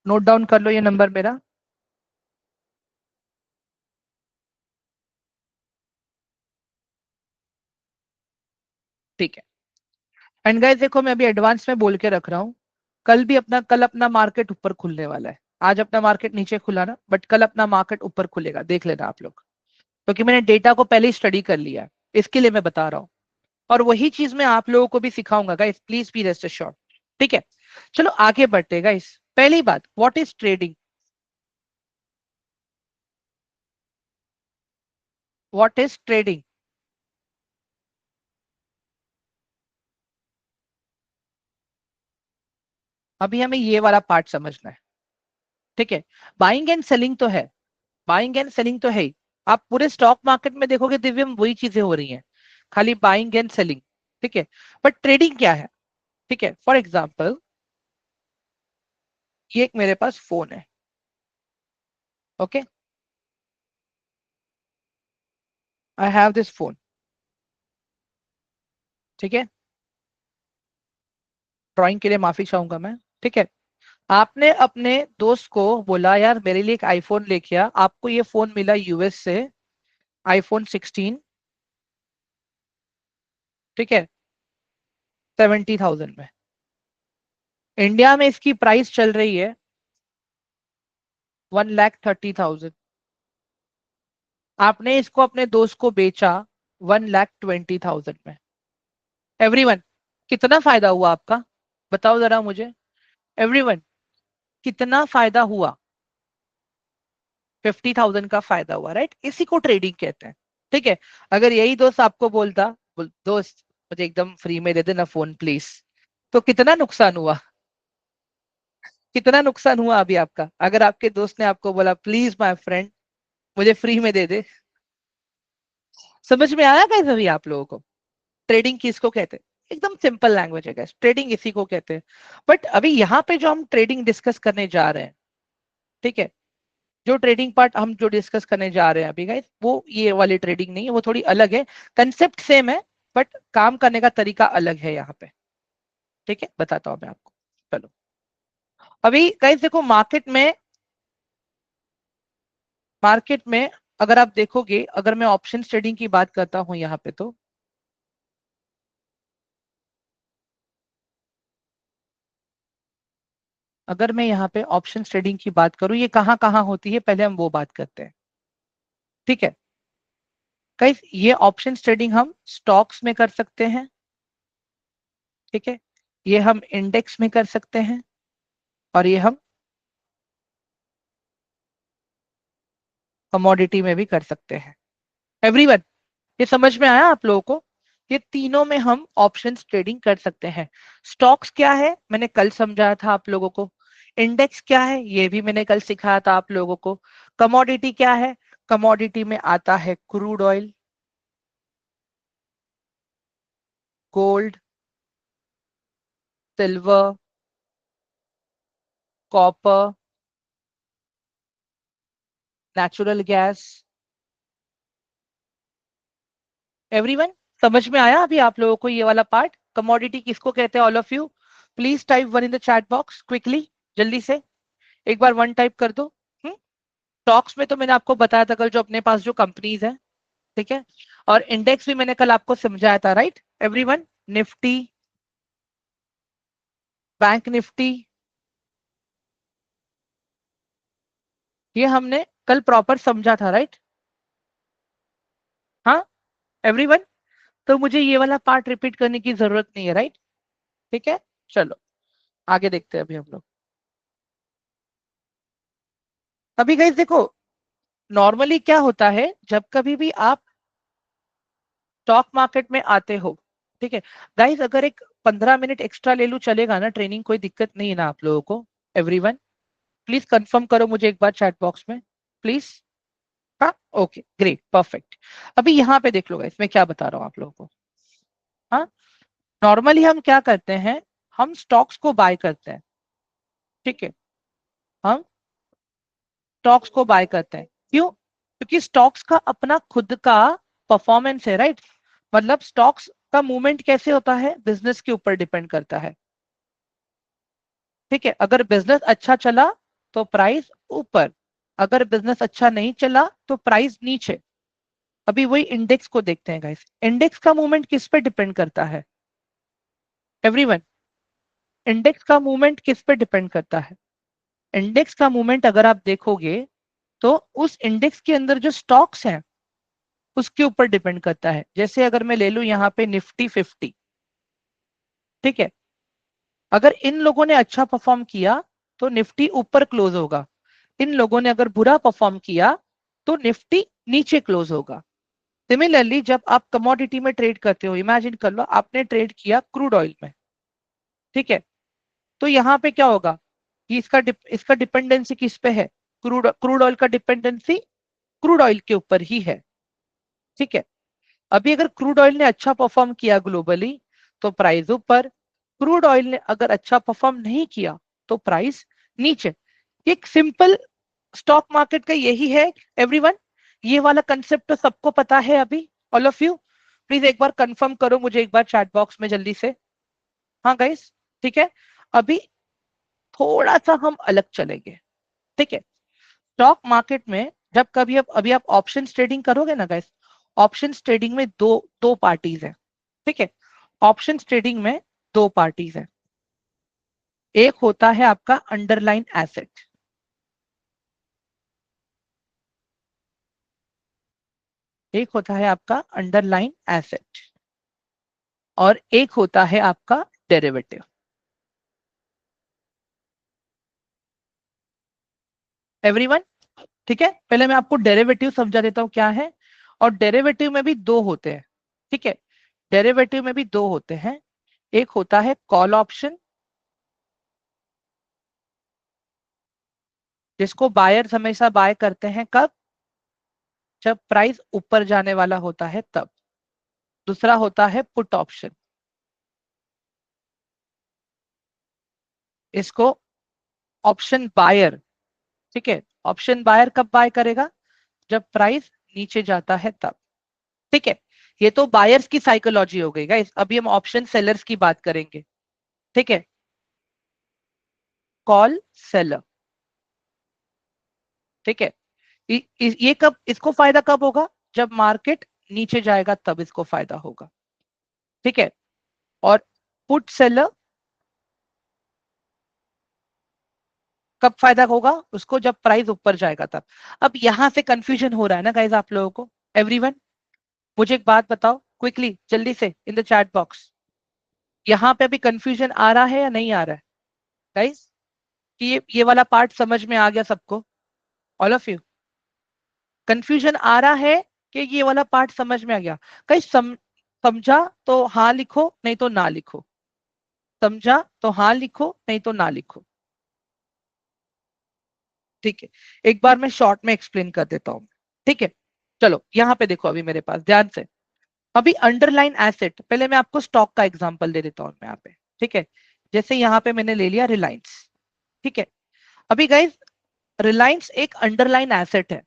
नोट डाउन कर लो ये नंबर मेरा, ठीक है। एंड गाइस देखो मैं अभी एडवांस में बोल के रख रहा हूँ, कल अपना मार्केट ऊपर खुलने वाला है। आज अपना मार्केट नीचे खुला ना, बट कल अपना मार्केट ऊपर खुलेगा, देख लेना आप लोग, क्योंकि मैंने डेटा को पहले ही स्टडी कर लिया है, इसके लिए मैं बता रहा हूँ। और वही चीज मैं आप लोगों को भी सिखाऊंगा guys, please be rest assured, ठीक है। चलो आगे बढ़ते हैं गाइस। पहली बात, what is trading, what is trading. अभी हमें ये वाला पार्ट समझना है, ठीक है। बाइंग एंड सेलिंग तो है, बाइंग एंड सेलिंग तो है ही। आप पूरे स्टॉक मार्केट में देखोगे दिव्यम वही चीजें हो रही हैं, खाली बाइंग एंड सेलिंग, ठीक है। बट ट्रेडिंग क्या है, ठीक है। फॉर एग्जाम्पल ये एक मेरे पास फोन है, okay, I have this phone, ठीक है। ड्राइंग के लिए माफी चाहूंगा मैं, ठीक है। आपने अपने दोस्त को बोला यार मेरे लिए एक आईफोन लेके आ, आपको ये फोन मिला यूएस से, iPhone 16, ठीक है, 70,000 में। इंडिया में इसकी प्राइस चल रही है 1,30,000। आपने इसको अपने दोस्त को बेचा 1,20,000 में। एवरीवन, कितना फायदा हुआ आपका, बताओ जरा मुझे। एवरीवन, कितना फायदा हुआ, 50,000 का फायदा हुआ, राइट। इसी को ट्रेडिंग कहते हैं, ठीक है। अगर यही दोस्त आपको बोलता, दोस्त मुझे एकदम फ्री में दे देना फोन प्लीज, तो कितना नुकसान हुआ, कितना नुकसान हुआ अभी आपका, अगर आपके दोस्त ने आपको बोला प्लीज माय फ्रेंड मुझे फ्री में दे दे। समझ में आया कैसे अभी आप लोगों को, ट्रेडिंग किसको कहते हैं, एकदम सिंपल लैंग्वेज है guys, ट्रेडिंग इसी को कहते हैं। बट अभी यहाँ पे जो हम ट्रेडिंग डिस्कस करने जा रहे हैं, ठीक है, जो ट्रेडिंग पार्ट हम जो डिस्कस करने जा रहे हैं अभी गाइस, वो ये वाली ट्रेडिंग नहीं है, वो थोड़ी अलग है। कंसेप्ट सेम है, बट काम करने का तरीका अलग है यहाँ पे, ठीक है, बताता हूँ मैं आपको। चलो अभी गाइस देखो, मार्केट में अगर आप देखोगे, अगर मैं ऑप्शन ट्रेडिंग की बात करता हूँ यहाँ पे, तो अगर मैं यहाँ पे ऑप्शन ट्रेडिंग की बात करूं, ये कहाँ कहाँ होती है पहले हम वो बात करते हैं। ठीक है गाइस, ये ऑप्शन ट्रेडिंग हम स्टॉक्स में कर सकते हैं। ठीक है, ये हम इंडेक्स में कर सकते हैं, और ये हम कमोडिटी में भी कर सकते हैं। एवरीवन, ये समझ में आया आप लोगों को? ये तीनों में हम ऑप्शंस ट्रेडिंग कर सकते हैं। स्टॉक्स क्या है मैंने कल समझाया था आप लोगों को। इंडेक्स क्या है ये भी मैंने कल सिखाया था आप लोगों को। कमोडिटी क्या है? कमोडिटी में आता है crude oil, gold, silver, copper, natural gas. Everyone, समझ में आया अभी आप लोगों को ये वाला पार्ट? कमोडिटी किसको कहते हैं? All of you please type one in the chat box quickly, जल्दी से एक बार वन टाइप कर दो। स्टॉक्स में तो मैंने आपको बताया था कल, जो अपने पास जो कंपनीज है। ठीक है, और इंडेक्स भी मैंने कल आपको समझाया था, right everyone? Nifty, bank Nifty, ये हमने कल प्रॉपर समझा था, राइट? हाँ एवरीवन, तो मुझे ये वाला पार्ट रिपीट करने की जरूरत नहीं है, राइट? ठीक है, चलो आगे देखते हैं अभी हम लोग। अभी गाइस देखो, नॉर्मली क्या होता है जब कभी भी आप स्टॉक मार्केट में आते हो, ठीक है गाइस, अगर एक 15 मिनट एक्स्ट्रा ले लूं चलेगा ना ट्रेनिंग? कोई दिक्कत नहीं है ना आप लोगों को? एवरीवन प्लीज कंफर्म करो मुझे एक बार चैट बॉक्स में, प्लीज। हाँ, ओके ग्रेट परफेक्ट। अभी यहाँ पे देख लो गाइस, मैं क्या बता रहा हूँ आप लोगों को। हाँ, नॉर्मली हम क्या करते हैं, हम स्टॉक्स को बाय करते हैं। ठीक है, हम स्टॉक्स को बाय करते हैं, क्यों? क्योंकि स्टॉक्स का अपना खुद का परफॉर्मेंस है, राइट? मतलब स्टॉक्स का मूवमेंट कैसे होता है, बिजनेस के ऊपर डिपेंड करता है। ठीक है, अगर बिजनेस अच्छा चला तो प्राइस ऊपर, अगर बिजनेस अच्छा नहीं चला तो प्राइस नीचे। अभी वही इंडेक्स को देखते हैं गाइस, इंडेक्स का मूवमेंट किस पे डिपेंड करता है? एवरीवन, इंडेक्स का मूवमेंट किस पे डिपेंड करता है? इंडेक्स का मूवमेंट अगर आप देखोगे तो उस इंडेक्स के अंदर जो स्टॉक्स हैं उसके ऊपर डिपेंड करता है। जैसे अगर मैं ले लूं यहाँ पे निफ्टी 50, ठीक है, अगर इन लोगों ने अच्छा परफॉर्म किया तो निफ्टी ऊपर क्लोज होगा, इन लोगों ने अगर बुरा परफॉर्म किया तो निफ्टी नीचे क्लोज होगा। सिमिलरली जब आप कमोडिटी में ट्रेड करते हो, इमेजिन कर लो आपने ट्रेड किया क्रूड ऑयल में, ठीक है, तो यहाँ पे क्या होगा कि इसका डिपेंडेंसी किस पे है? क्रूड क्रूड ऑयल का डिपेंडेंसी क्रूड ऑयल के ऊपर ही है। ठीक है, अभी अगर क्रूड ऑयल ने अच्छा परफॉर्म किया ग्लोबली तो प्राइस ऊपर, क्रूड ऑयल ने अगर अच्छा परफॉर्म नहीं किया तो प्राइस नीचे। एक सिंपल स्टॉक मार्केट का यही है एवरीवन। ये वाला कंसेप्ट तो सबको पता है अभी? ऑल ऑफ यू प्लीज एक बार कंफर्म करो मुझे एक बार चैट बॉक्स में जल्दी से। हाँ गाइस, ठीक है, अभी थोड़ा सा हम अलग चलेंगे। ठीक है, स्टॉक मार्केट में जब कभी आप अभी आप ऑप्शन ट्रेडिंग करोगे ना गाइस, ऑप्शन ट्रेडिंग में दो दो पार्टीज हैं। ठीक है, ऑप्शन ट्रेडिंग में दो पार्टीज हैं। एक होता है आपका अंडरलाइन एसेट, एक होता है आपका अंडरलाइन एसेट, और एक होता है आपका डेरिवेटिव। एवरीवन, ठीक है, पहले मैं आपको डेरिवेटिव समझा देता हूं क्या है। और डेरिवेटिव में भी दो होते हैं। ठीक है, डेरिवेटिव में भी दो होते हैं। एक होता है कॉल ऑप्शन, जिसको बायर्स हमेशा बाय करते हैं कब? जब प्राइस ऊपर जाने वाला होता है तब। दूसरा होता है पुट ऑप्शन, इसको ऑप्शन बायर, ठीक है, ऑप्शन बायर कब बाय करेगा? जब प्राइस नीचे जाता है तब। ठीक है, ये तो बायर्स की साइकोलॉजी हो गई गाइस। अभी हम ऑप्शन सेलर्स की बात करेंगे। ठीक है, कॉल सेलर। ठीक है, ये कब इसको फायदा कब होगा? जब मार्केट नीचे जाएगा तब इसको फायदा होगा। ठीक है, और पुट सेलर कब फायदा होगा उसको, जब प्राइस ऊपर जाएगा तब। अब यहां से कंफ्यूजन हो रहा है ना गाइज आप लोगों को? एवरीवन मुझे एक बात बताओ क्विकली जल्दी से इन द चैट बॉक्स, यहाँ पे अभी कंफ्यूजन आ रहा है या नहीं आ रहा है गाइज? कि ये वाला पार्ट समझ में आ गया सबको? ऑल ऑफ यू कंफ्यूजन आ रहा है कि ये वाला पार्ट समझ में आ गया? कहीं समझा तो हाँ लिखो, नहीं तो ना लिखो। समझा तो हाँ लिखो, नहीं तो ना लिखो। ठीक है, एक बार मैं शॉर्ट में एक्सप्लेन कर देता हूँ। ठीक है, चलो यहाँ पे देखो अभी मेरे पास ध्यान से। अभी अंडरलाइन एसेट, पहले मैं आपको स्टॉक का एग्जांपल दे देता हूँ यहाँ पे। ठीक है, जैसे यहाँ पे मैंने ले लिया रिलायंस। ठीक है, अभी गाइज रिलायंस एक अंडरलाइन एसेट है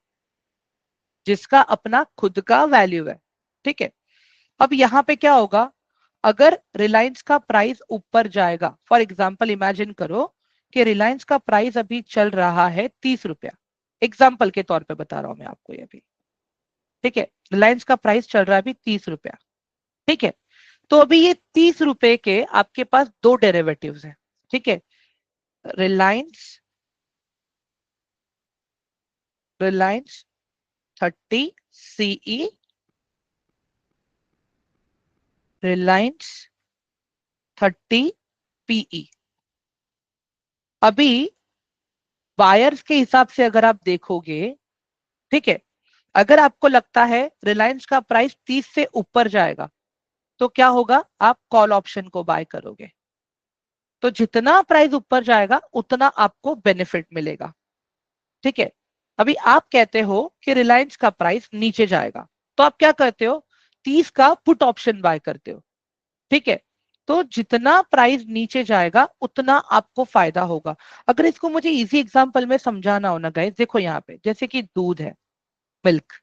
जिसका अपना खुद का वैल्यू है। ठीक है, अब यहाँ पे क्या होगा, अगर रिलायंस का प्राइस ऊपर जाएगा, फॉर एग्जाम्पल इमेजिन करो कि रिलायंस का प्राइस अभी चल रहा है 30 रुपया, एग्जाम्पल के तौर पे बता रहा हूं मैं आपको ये भी। ठीक है, रिलायंस का प्राइस चल रहा है अभी 30 रुपया। ठीक है, तो अभी ये 30 रुपए के आपके पास दो डेरिवेटिव्स हैं। ठीक है, रिलायंस रिलायंस 30 CE, रिलायंस 30 PE। अभी बायर्स के हिसाब से अगर आप देखोगे, ठीक है, अगर आपको लगता है रिलायंस का प्राइस 30 से ऊपर जाएगा तो क्या होगा, आप कॉल ऑप्शन को बाय करोगे। तो जितना प्राइस ऊपर जाएगा उतना आपको बेनिफिट मिलेगा। ठीक है, अभी आप कहते हो कि रिलायंस का प्राइस नीचे जाएगा, तो आप क्या करते हो, 30 का पुट ऑप्शन बाय करते हो। ठीक है, तो जितना प्राइस नीचे जाएगा उतना आपको फायदा होगा। अगर इसको मुझे इजी एग्जांपल में समझाना हो ना गाइस, देखो यहाँ पे जैसे कि दूध है, मिल्क।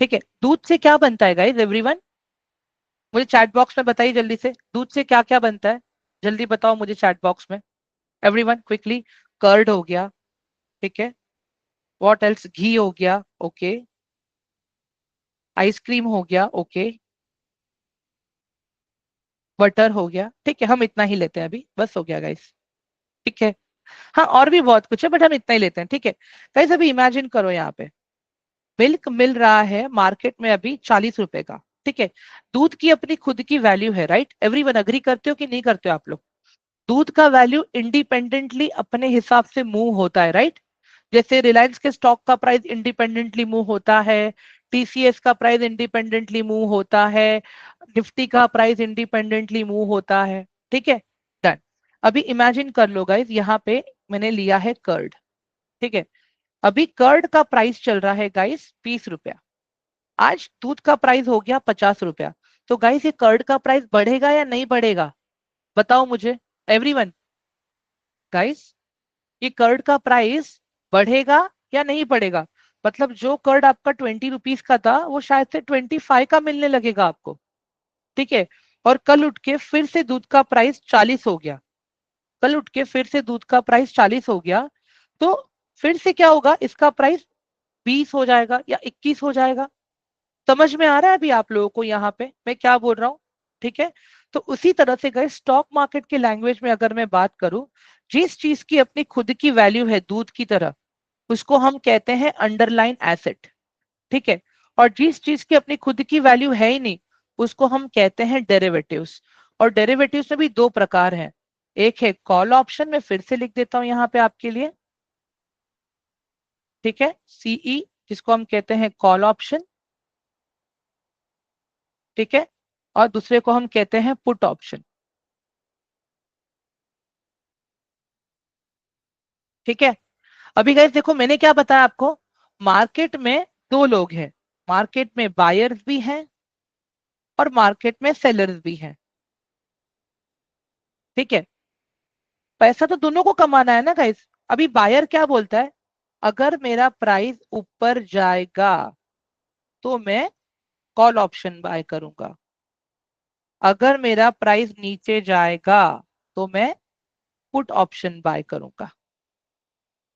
ठीक है, दूध से क्या बनता है गाइस? एवरीवन मुझे चैट बॉक्स में बताइए जल्दी से, दूध से क्या क्या बनता है? जल्दी बताओ मुझे चैट बॉक्स में, एवरीवन क्विकली। कर्ड हो गया, ठीक है, व्हाट एल्स, घी हो गया, ओके, आइसक्रीम हो गया, ओके, बटर हो गया। ठीक है, हम इतना ही लेते हैं अभी, बस हो गया गाइस। ठीक है, हाँ और भी बहुत कुछ है बट हम इतना ही लेते हैं। ठीक है गाइस, अभी इमेजिन करो यहाँ पे मिल्क मिल रहा है मार्केट में अभी 40 रुपए का। ठीक है, दूध की अपनी खुद की वैल्यू है, राइट? एवरीवन अग्री करते हो कि नहीं करते हो आप लोग? दूध का वैल्यू इंडिपेंडेंटली अपने हिसाब से मूव होता है, राइट? जैसे रिलायंस के स्टॉक का प्राइस इंडिपेंडेंटली मूव होता है, टीसीएस का प्राइस इंडिपेंडेंटली मूव होता है, निफ्टी का प्राइस इंडिपेंडेंटली मूव होता है। ठीक है, डन। अभी इमेजिन कर लो गाइस, यहाँ पे मैंने लिया है कर्ड। ठीक है, अभी कर्ड का प्राइस चल रहा है गाइस 20 रुपया, आज दूध का प्राइस हो गया 50 रुपया। तो गाइस ये कर्ड का प्राइस बढ़ेगा या नहीं बढ़ेगा? बताओ मुझे एवरीवन। गाइस ये कर्ड का प्राइस बढ़ेगा या नहीं बढ़ेगा? मतलब जो कर्ड आपका 20 रुपीज का था वो शायद से 25 का मिलने लगेगा आपको। ठीक है, और कल उठ के फिर से दूध का प्राइस 40 हो गया, कल उठ के फिर से दूध का प्राइस 40 हो गया, तो फिर से क्या होगा, इसका प्राइस 20 हो जाएगा या 21 हो जाएगा। समझ में आ रहा है अभी आप लोगों को यहाँ पे मैं क्या बोल रहा हूँ? ठीक है, तो उसी तरह से गए स्टॉक मार्केट की लैंग्वेज में अगर मैं बात करूं, जिस चीज की अपनी खुद की वैल्यू है दूध की तरह, उसको हम कहते हैं अंडरलाइन एसेट। ठीक है, और जिस चीज की अपनी खुद की वैल्यू है ही नहीं उसको हम कहते हैं डेरिवेटिव्स। और डेरिवेटिव्स में भी दो प्रकार हैं, एक है कॉल ऑप्शन, मैं फिर से लिख देता हूं यहाँ पे आपके लिए। ठीक है, सीई, जिसको हम कहते हैं कॉल ऑप्शन। ठीक है, और दूसरे को हम कहते हैं पुट ऑप्शन। ठीक है, अभी गाइस देखो मैंने क्या बताया आपको, मार्केट में दो लोग हैं, मार्केट में बायर्स भी हैं और मार्केट में सेलर्स भी हैं। ठीक है, पैसा तो दोनों को कमाना है ना गाइस। अभी बायर क्या बोलता है, अगर मेरा प्राइस ऊपर जाएगा तो मैं कॉल ऑप्शन बाय करूंगा, अगर मेरा प्राइस नीचे जाएगा तो मैं पुट ऑप्शन बाय करूंगा।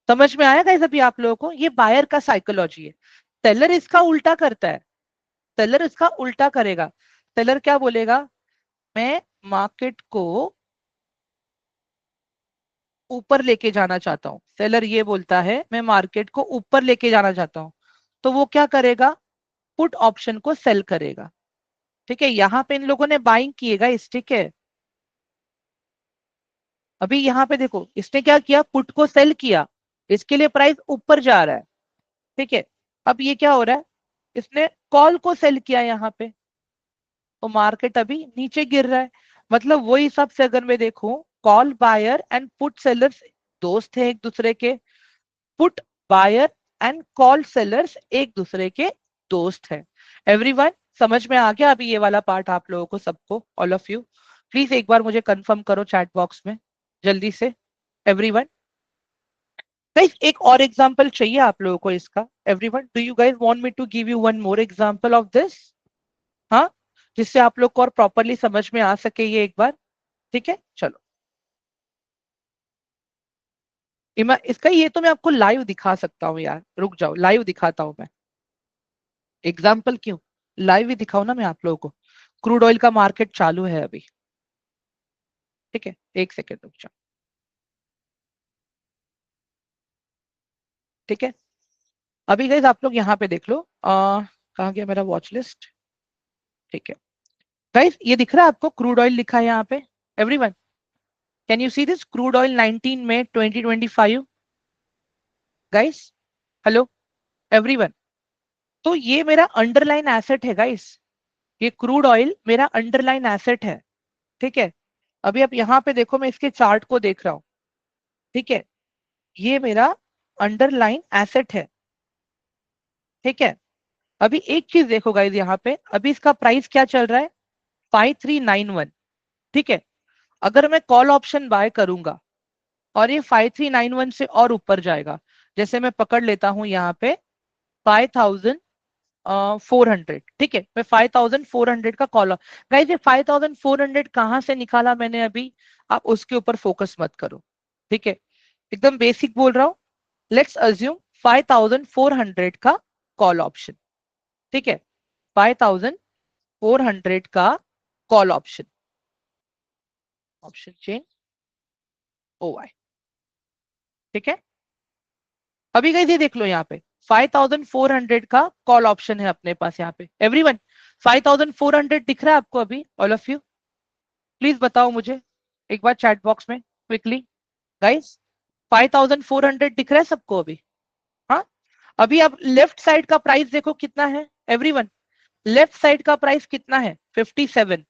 समझ में आया गाइस अभी आप लोगों को? ये बायर का साइकोलॉजी है। सेलर इसका उल्टा करता है, सेलर इसका उल्टा करेगा। सेलर क्या बोलेगा, मैं मार्केट को ऊपर लेके जाना चाहता हूँ, सेलर ये बोलता है मैं मार्केट को ऊपर लेके जाना चाहता हूं, तो वो क्या करेगा, पुट ऑप्शन को सेल करेगा। ठीक है, यहाँ पे इन लोगों ने बाइंग किएगा इस, ठीक है। अभी यहाँ पे देखो इसने क्या किया, पुट को सेल किया, इसके लिए प्राइस ऊपर जा रहा है। ठीक है, अब ये क्या हो रहा है, इसने कॉल को सेल किया यहाँ पे, तो मार्केट अभी नीचे गिर रहा है। मतलब वही हिसाब से अगर मैं देखूं, call buyer and put sellers दोस्त हैं एक दूसरे के, put buyer and call sellers एक दूसरे के दोस्त हैं। एवरीवन समझ में आ गया अभी ये वाला पार्ट आप लोगों को सबको, ऑल ऑफ यू? प्लीज एक बार मुझे कंफर्म करो चैट बॉक्स में जल्दी से, एवरीवन। गाइस एक और एग्जांपल चाहिए आप लोगों को इसका, everyone do you guys want me to give you one more example of this? हाँ, जिससे आप लोग को और प्रॉपरली समझ में आ सके ये एक बार। ठीक है चलो, इसका ये तो मैं आपको लाइव दिखा सकता हूँ यार, रुक जाओ लाइव दिखाता हूँ मैं। एग्जाम्पल क्यों, लाइव ही दिखाओ ना मैं आप लोगों को। क्रूड ऑयल का मार्केट चालू है अभी, ठीक है, एक सेकेंड रुक जाओ। ठीक है, अभी गाइस आप लोग यहाँ पे देख लो, कहाँ गया मेरा वॉच लिस्ट? ठीक है गाइस, ये दिख रहा है आपको क्रूड ऑयल लिखा है यहाँ पे, everyone can you see this, crude oil 19 मई 2025 गाइस, हेलो एवरीवन। तो ये मेरा अंडरलाइन एसेट है गाइस, ये क्रूड ऑयल मेरा अंडरलाइन एसेट है। ठीक है, अभी आप यहाँ पे देखो, मैं इसके चार्ट को देख रहा हूँ। ठीक है, ये मेरा अंडरलाइन एसेट है। ठीक है, अभी एक चीज देखो गाइस, यहाँ पे अभी इसका प्राइस क्या चल रहा है, 5391। ठीक है, अगर मैं कॉल ऑप्शन बाय करूंगा और ये 5391 से और ऊपर जाएगा, जैसे मैं पकड़ लेता हूं यहाँ पे 5400, ठीक है, मैं 5400 का कॉल, गाइस ये 5400 कहाँ से निकाला मैंने अभी, आप उसके ऊपर फोकस मत करो। ठीक है, एकदम बेसिक बोल रहा हूँ। लेट्स अज्यूम 5400 का कॉल ऑप्शन, ठीक है, 5400 का call option, option chain O Y. ठीक है, अभी गाइस ये देख लो यहाँ पे 5400 का कॉल ऑप्शन है अपने पास यहाँ पे, एवरीवन 5400 दिख रहा है आपको अभी, ऑल ऑफ यू प्लीज बताओ मुझे एक बार चैट बॉक्स में क्विकली, गाइस 5400 दिख रहा है सबको अभी? हाँ, अभी आप लेफ्ट साइड का प्राइस देखो कितना है, एवरीवन लेफ्ट साइड का प्राइस कितना है, 57,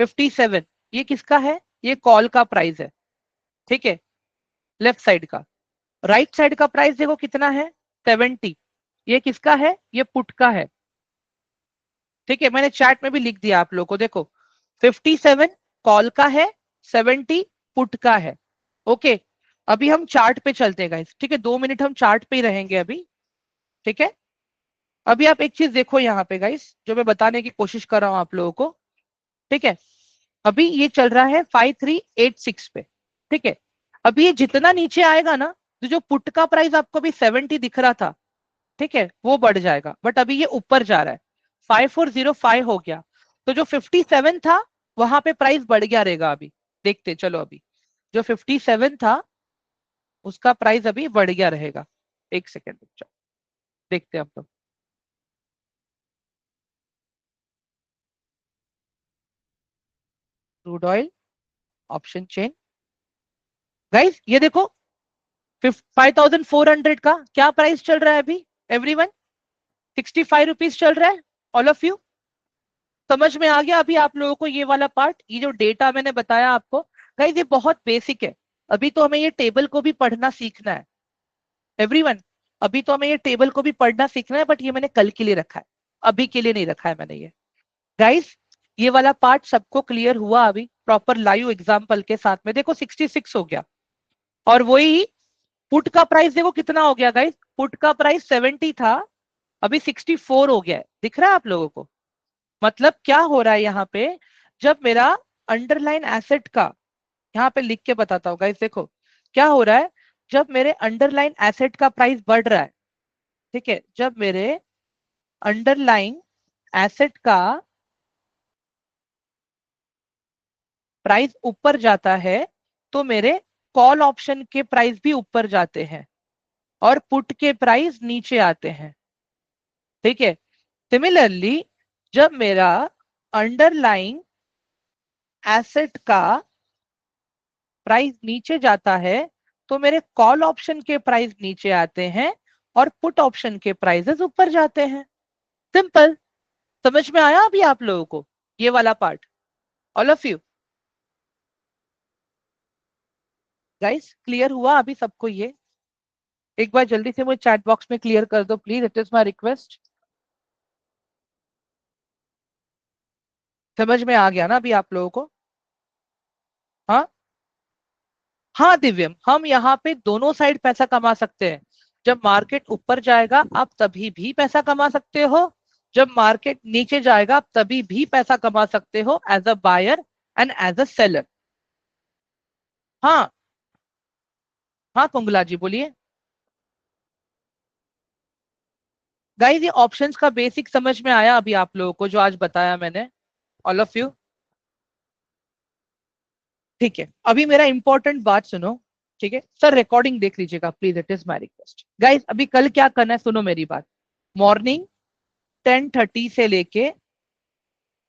57, ये किसका है, ये कॉल का प्राइस है। ठीक है, लेफ्ट साइड का। राइट साइड का प्राइस देखो कितना है, 70, ये किसका है, ये पुट का है। ठीक है, मैंने चैट में भी लिख दिया आप लोगों को, देखो 57 कॉल का है, 70 पुट का है। ओके, अभी हम चार्ट पे चलते हैं गाइस, ठीक है, 2 मिनट हम चार्ट पे ही रहेंगे अभी। ठीक है, अभी आप एक चीज देखो यहाँ पे गाइस, जो मैं बताने की कोशिश कर रहा हूँ आप लोगों को। ठीक है, अभी ये चल रहा है 5386 पे। ठीक है, अभी ये जितना नीचे आएगा ना, तो जो पुट का प्राइस आपको अभी 70 दिख रहा था, ठीक है, वो बढ़ जाएगा, बट अभी ये ऊपर जा रहा है, 5405 हो गया, तो जो 57 था वहां पे प्राइस बढ़ गया रहेगा अभी। देखते चलो, अभी जो 57 था उसका प्राइस अभी बढ़ गया रहेगा, एक सेकेंड देखते हैं हम लोग। Crude oil option chain, guys ये देखो 5400 का क्या प्राइस चल रहा है अभी, एवरीवन 65 रुपीज चल रहा है, ऑल ऑफ यू समझ में आ गया अभी आप लोगों को ये वाला पार्ट, ये जो डेटा मैंने बताया आपको? गाइस ये बहुत बेसिक है, अभी तो हमें ये टेबल को भी पढ़ना सीखना है, एवरीवन अभी तो हमें ये टेबल को भी पढ़ना सीखना है, बट ये मैंने कल के लिए रखा है, अभी के लिए नहीं रखा है मैंने ये। गाइस ये वाला पार्ट सबको क्लियर हुआ अभी प्रॉपर लाइव एग्जांपल के साथ में? देखो 66 हो गया, और वही पुट का प्राइस देखो कितना हो गया गाइस, पुट का प्राइस 70 था, अभी 64 हो गया है, दिख रहा है आप लोगों को? मतलब क्या हो रहा है यहाँ पे, जब मेरा अंडरलाइन एसेट का, यहाँ पे लिख के बताता हूँ गाइस, देखो क्या हो रहा है, जब मेरे अंडरलाइन एसेट का प्राइस बढ़ रहा है, ठीक है, जब मेरे अंडरलाइन एसेट का प्राइस ऊपर जाता है, तो मेरे कॉल ऑप्शन के प्राइस भी ऊपर जाते हैं और पुट के प्राइस नीचे आते हैं। ठीक है, सिमिलरली जब मेरा अंडरलाइंग एसेट का प्राइस नीचे जाता है तो मेरे कॉल ऑप्शन के प्राइस नीचे आते हैं और पुट ऑप्शन के प्राइसेस ऊपर जाते हैं। सिंपल। समझ में आया अभी आप लोगों को ये वाला part? All of you guys clear हुआ अभी सबको ये? एक बार जल्दी से मुझे चैट बॉक्स में क्लियर कर दो please, it is my request. समझ में आ गया ना अभी आप लोगों को? हाँ हाँ दिव्यम, हम यहाँ पे दोनों साइड पैसा कमा सकते हैं। जब मार्केट ऊपर जाएगा आप तभी भी पैसा कमा सकते हो, जब मार्केट नीचे जाएगा आप तभी भी पैसा कमा सकते हो, as a buyer and as a seller. हाँ हाँ कुंगला जी बोलिए। गाइस ये ऑप्शंस का बेसिक समझ में आया अभी आप लोगों को जो आज बताया मैंने? ऑल ऑफ यू ठीक है, अभी मेरा इंपॉर्टेंट बात सुनो। ठीक है सर, रिकॉर्डिंग देख लीजिएगा please, it is my request. Guys अभी कल क्या करना है सुनो मेरी बात। मॉर्निंग 10:30 से लेके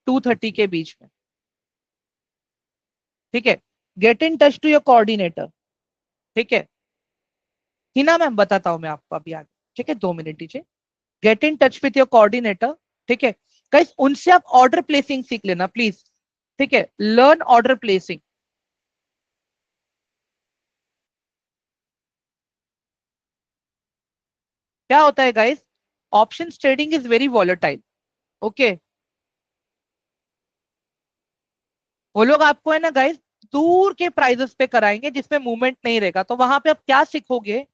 2:30 के बीच में, ठीक है, get in touch to your coordinator. ठीक है, हिना मैम बताता हूं मैं आपको अभी आगे। ठीक है 2 मिनट दीजिए। Gate in touch with your coordinator. ठीक है गाइस, उनसे आप ऑर्डर प्लेसिंग सीख लेना प्लीज। ठीक है, लर्न ऑर्डर प्लेसिंग। क्या होता है guys, option trading is very volatile. Okay, वो लोग आपको है ना गाइस दूर के प्राइजेस पे कराएंगे जिसमें मूवमेंट नहीं रहेगा, तो वहां पे आप क्या सीखोगे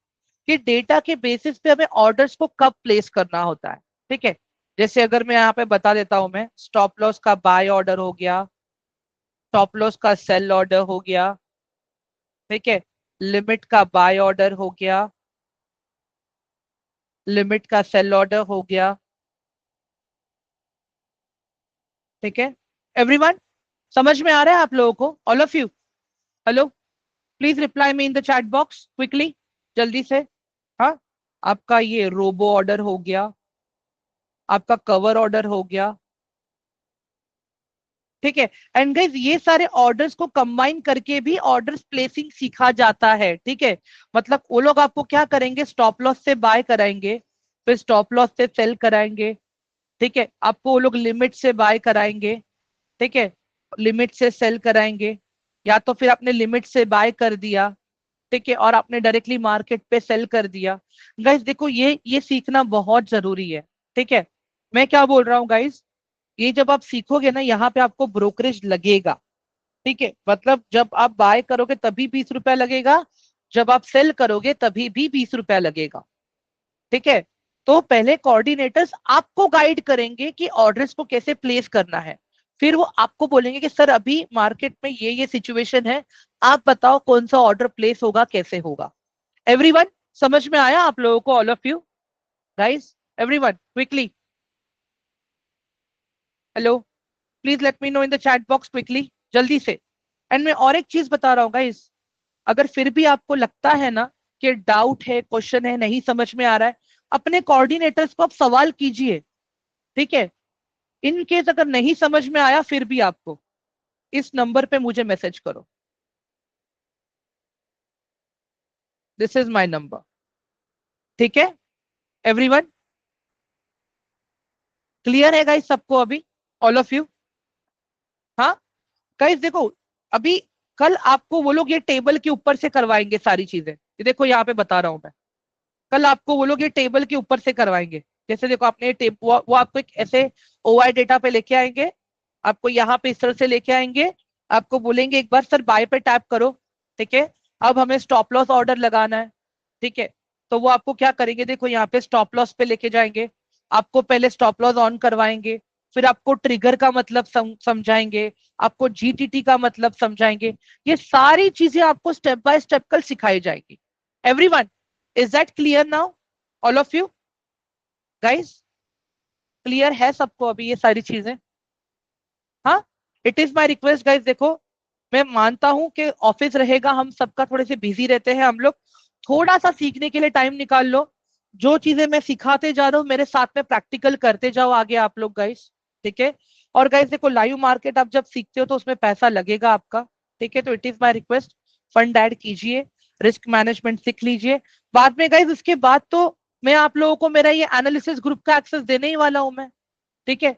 कि डेटा के बेसिस पे हमें ऑर्डर्स को कब प्लेस करना होता है। ठीक है, जैसे अगर मैं यहाँ पे बता देता हूं, मैं स्टॉप लॉस का बाय ऑर्डर हो गया, स्टॉप लॉस का सेल ऑर्डर हो गया, ठीक है, लिमिट का बाय ऑर्डर हो गया, लिमिट का सेल ऑर्डर हो गया। ठीक है एवरीवन, समझ में आ रहा है आप लोगों को? All of you hello, please reply me in the chat box quickly, जल्दी से। हाँ, आपका ये रोबो ऑर्डर हो गया, आपका कवर ऑर्डर हो गया। ठीक है, एंड गाइस ये सारे ऑर्डर्स को कंबाइन करके भी ऑर्डर्स प्लेसिंग सीखा जाता है। ठीक है, मतलब वो लोग आपको क्या करेंगे, स्टॉप लॉस से बाय कराएंगे, फिर स्टॉप लॉस से सेल कराएंगे। ठीक है, आपको वो लोग लिमिट से बाय कराएंगे, ठीक है, लिमिट से सेल कराएंगे, या तो फिर आपने लिमिट से बाय कर दिया, ठीक है, और आपने डायरेक्टली मार्केट पे सेल कर दिया। गाइस देखो ये सीखना बहुत जरूरी है। ठीक है, मैं क्या बोल रहा हूँ गाइस, ये जब आप सीखोगे ना यहाँ पे आपको ब्रोकरेज लगेगा। ठीक है, मतलब जब आप बाय करोगे तभी 20 रुपया लगेगा, जब आप सेल करोगे तभी भी 20 रुपया लगेगा। ठीक है, तो पहले कोऑर्डिनेटर्स आपको गाइड करेंगे कि ऑर्डर्स को कैसे प्लेस करना है, फिर वो आपको बोलेंगे कि सर अभी मार्केट में ये सिचुएशन है, आप बताओ कौन सा ऑर्डर प्लेस होगा, कैसे होगा। एवरीवन, समझ में आया आप लोगों को? All of you guys, everyone quickly hello, please let me know in the chat box quickly, जल्दी से। एंड मैं और एक चीज बता रहा हूँ गाइस, अगर फिर भी आपको लगता है ना कि डाउट है, क्वेश्चन है, नहीं समझ में आ रहा है, अपने कोऑर्डिनेटर्स को आप सवाल कीजिए। ठीक है, इन केस अगर नहीं समझ में आया फिर भी आपको इस नंबर पे मुझे मैसेज करो, दिस इज माय नंबर। ठीक है एवरीवन, क्लियर है गाइस सबको अभी? ऑल ऑफ यू हाँ गाइस देखो, अभी कल आपको वो लोग ये टेबल के ऊपर से करवाएंगे सारी चीजें, ये देखो यहाँ पे बता रहा हूं मैं। कल आपको वो लोग ये टेबल के ऊपर से करवाएंगे। जैसे देखो आपने वो आपको एक ऐसे ओआई डेटा पे लेके आएंगे, आपको यहाँ पे इस तरह से लेके आएंगे, आपको बोलेंगे एक बार सर बाय पे टैप करो। ठीक है, अब हमें स्टॉप लॉस ऑर्डर लगाना है। ठीक है, तो वो आपको क्या करेंगे, देखो यहाँ पे स्टॉप लॉस पे लेके जाएंगे, आपको पहले स्टॉप लॉस ऑन करवाएंगे, फिर आपको ट्रिगर का मतलब समझाएंगे, आपको जीटीटी का मतलब समझाएंगे। ये सारी चीजें आपको स्टेप बाय स्टेप कल सिखाई जाएगी। Everyone, is that clear now? All of you guys, clear है सबको अभी ये सारी चीजें? हाँ, it is my request guys, देखो मैं मानता हूं कि ऑफिस रहेगा, हम सबका थोड़े से बिजी रहते हैं हम लोग, थोड़ा सा सीखने के लिए टाइम निकाल लो। जो चीजें मैं सिखाते जा रहा हूँ मेरे साथ में प्रैक्टिकल करते जाओ आगे आप लोग गाइस। ठीक है। और गाइस देखो, लाइव मार्केट आप जब सीखते हो तो उसमें पैसा लगेगा आपका। ठीक है, तो it is my request, fund add कीजिए, रिस्क मैनेजमेंट सीख लीजिए। बाद में गाइस इसके बाद तो मैं आप लोगों को मेरा ये एनालिसिस ग्रुप का एक्सेस देने ही वाला हूं मैं। ठीक है।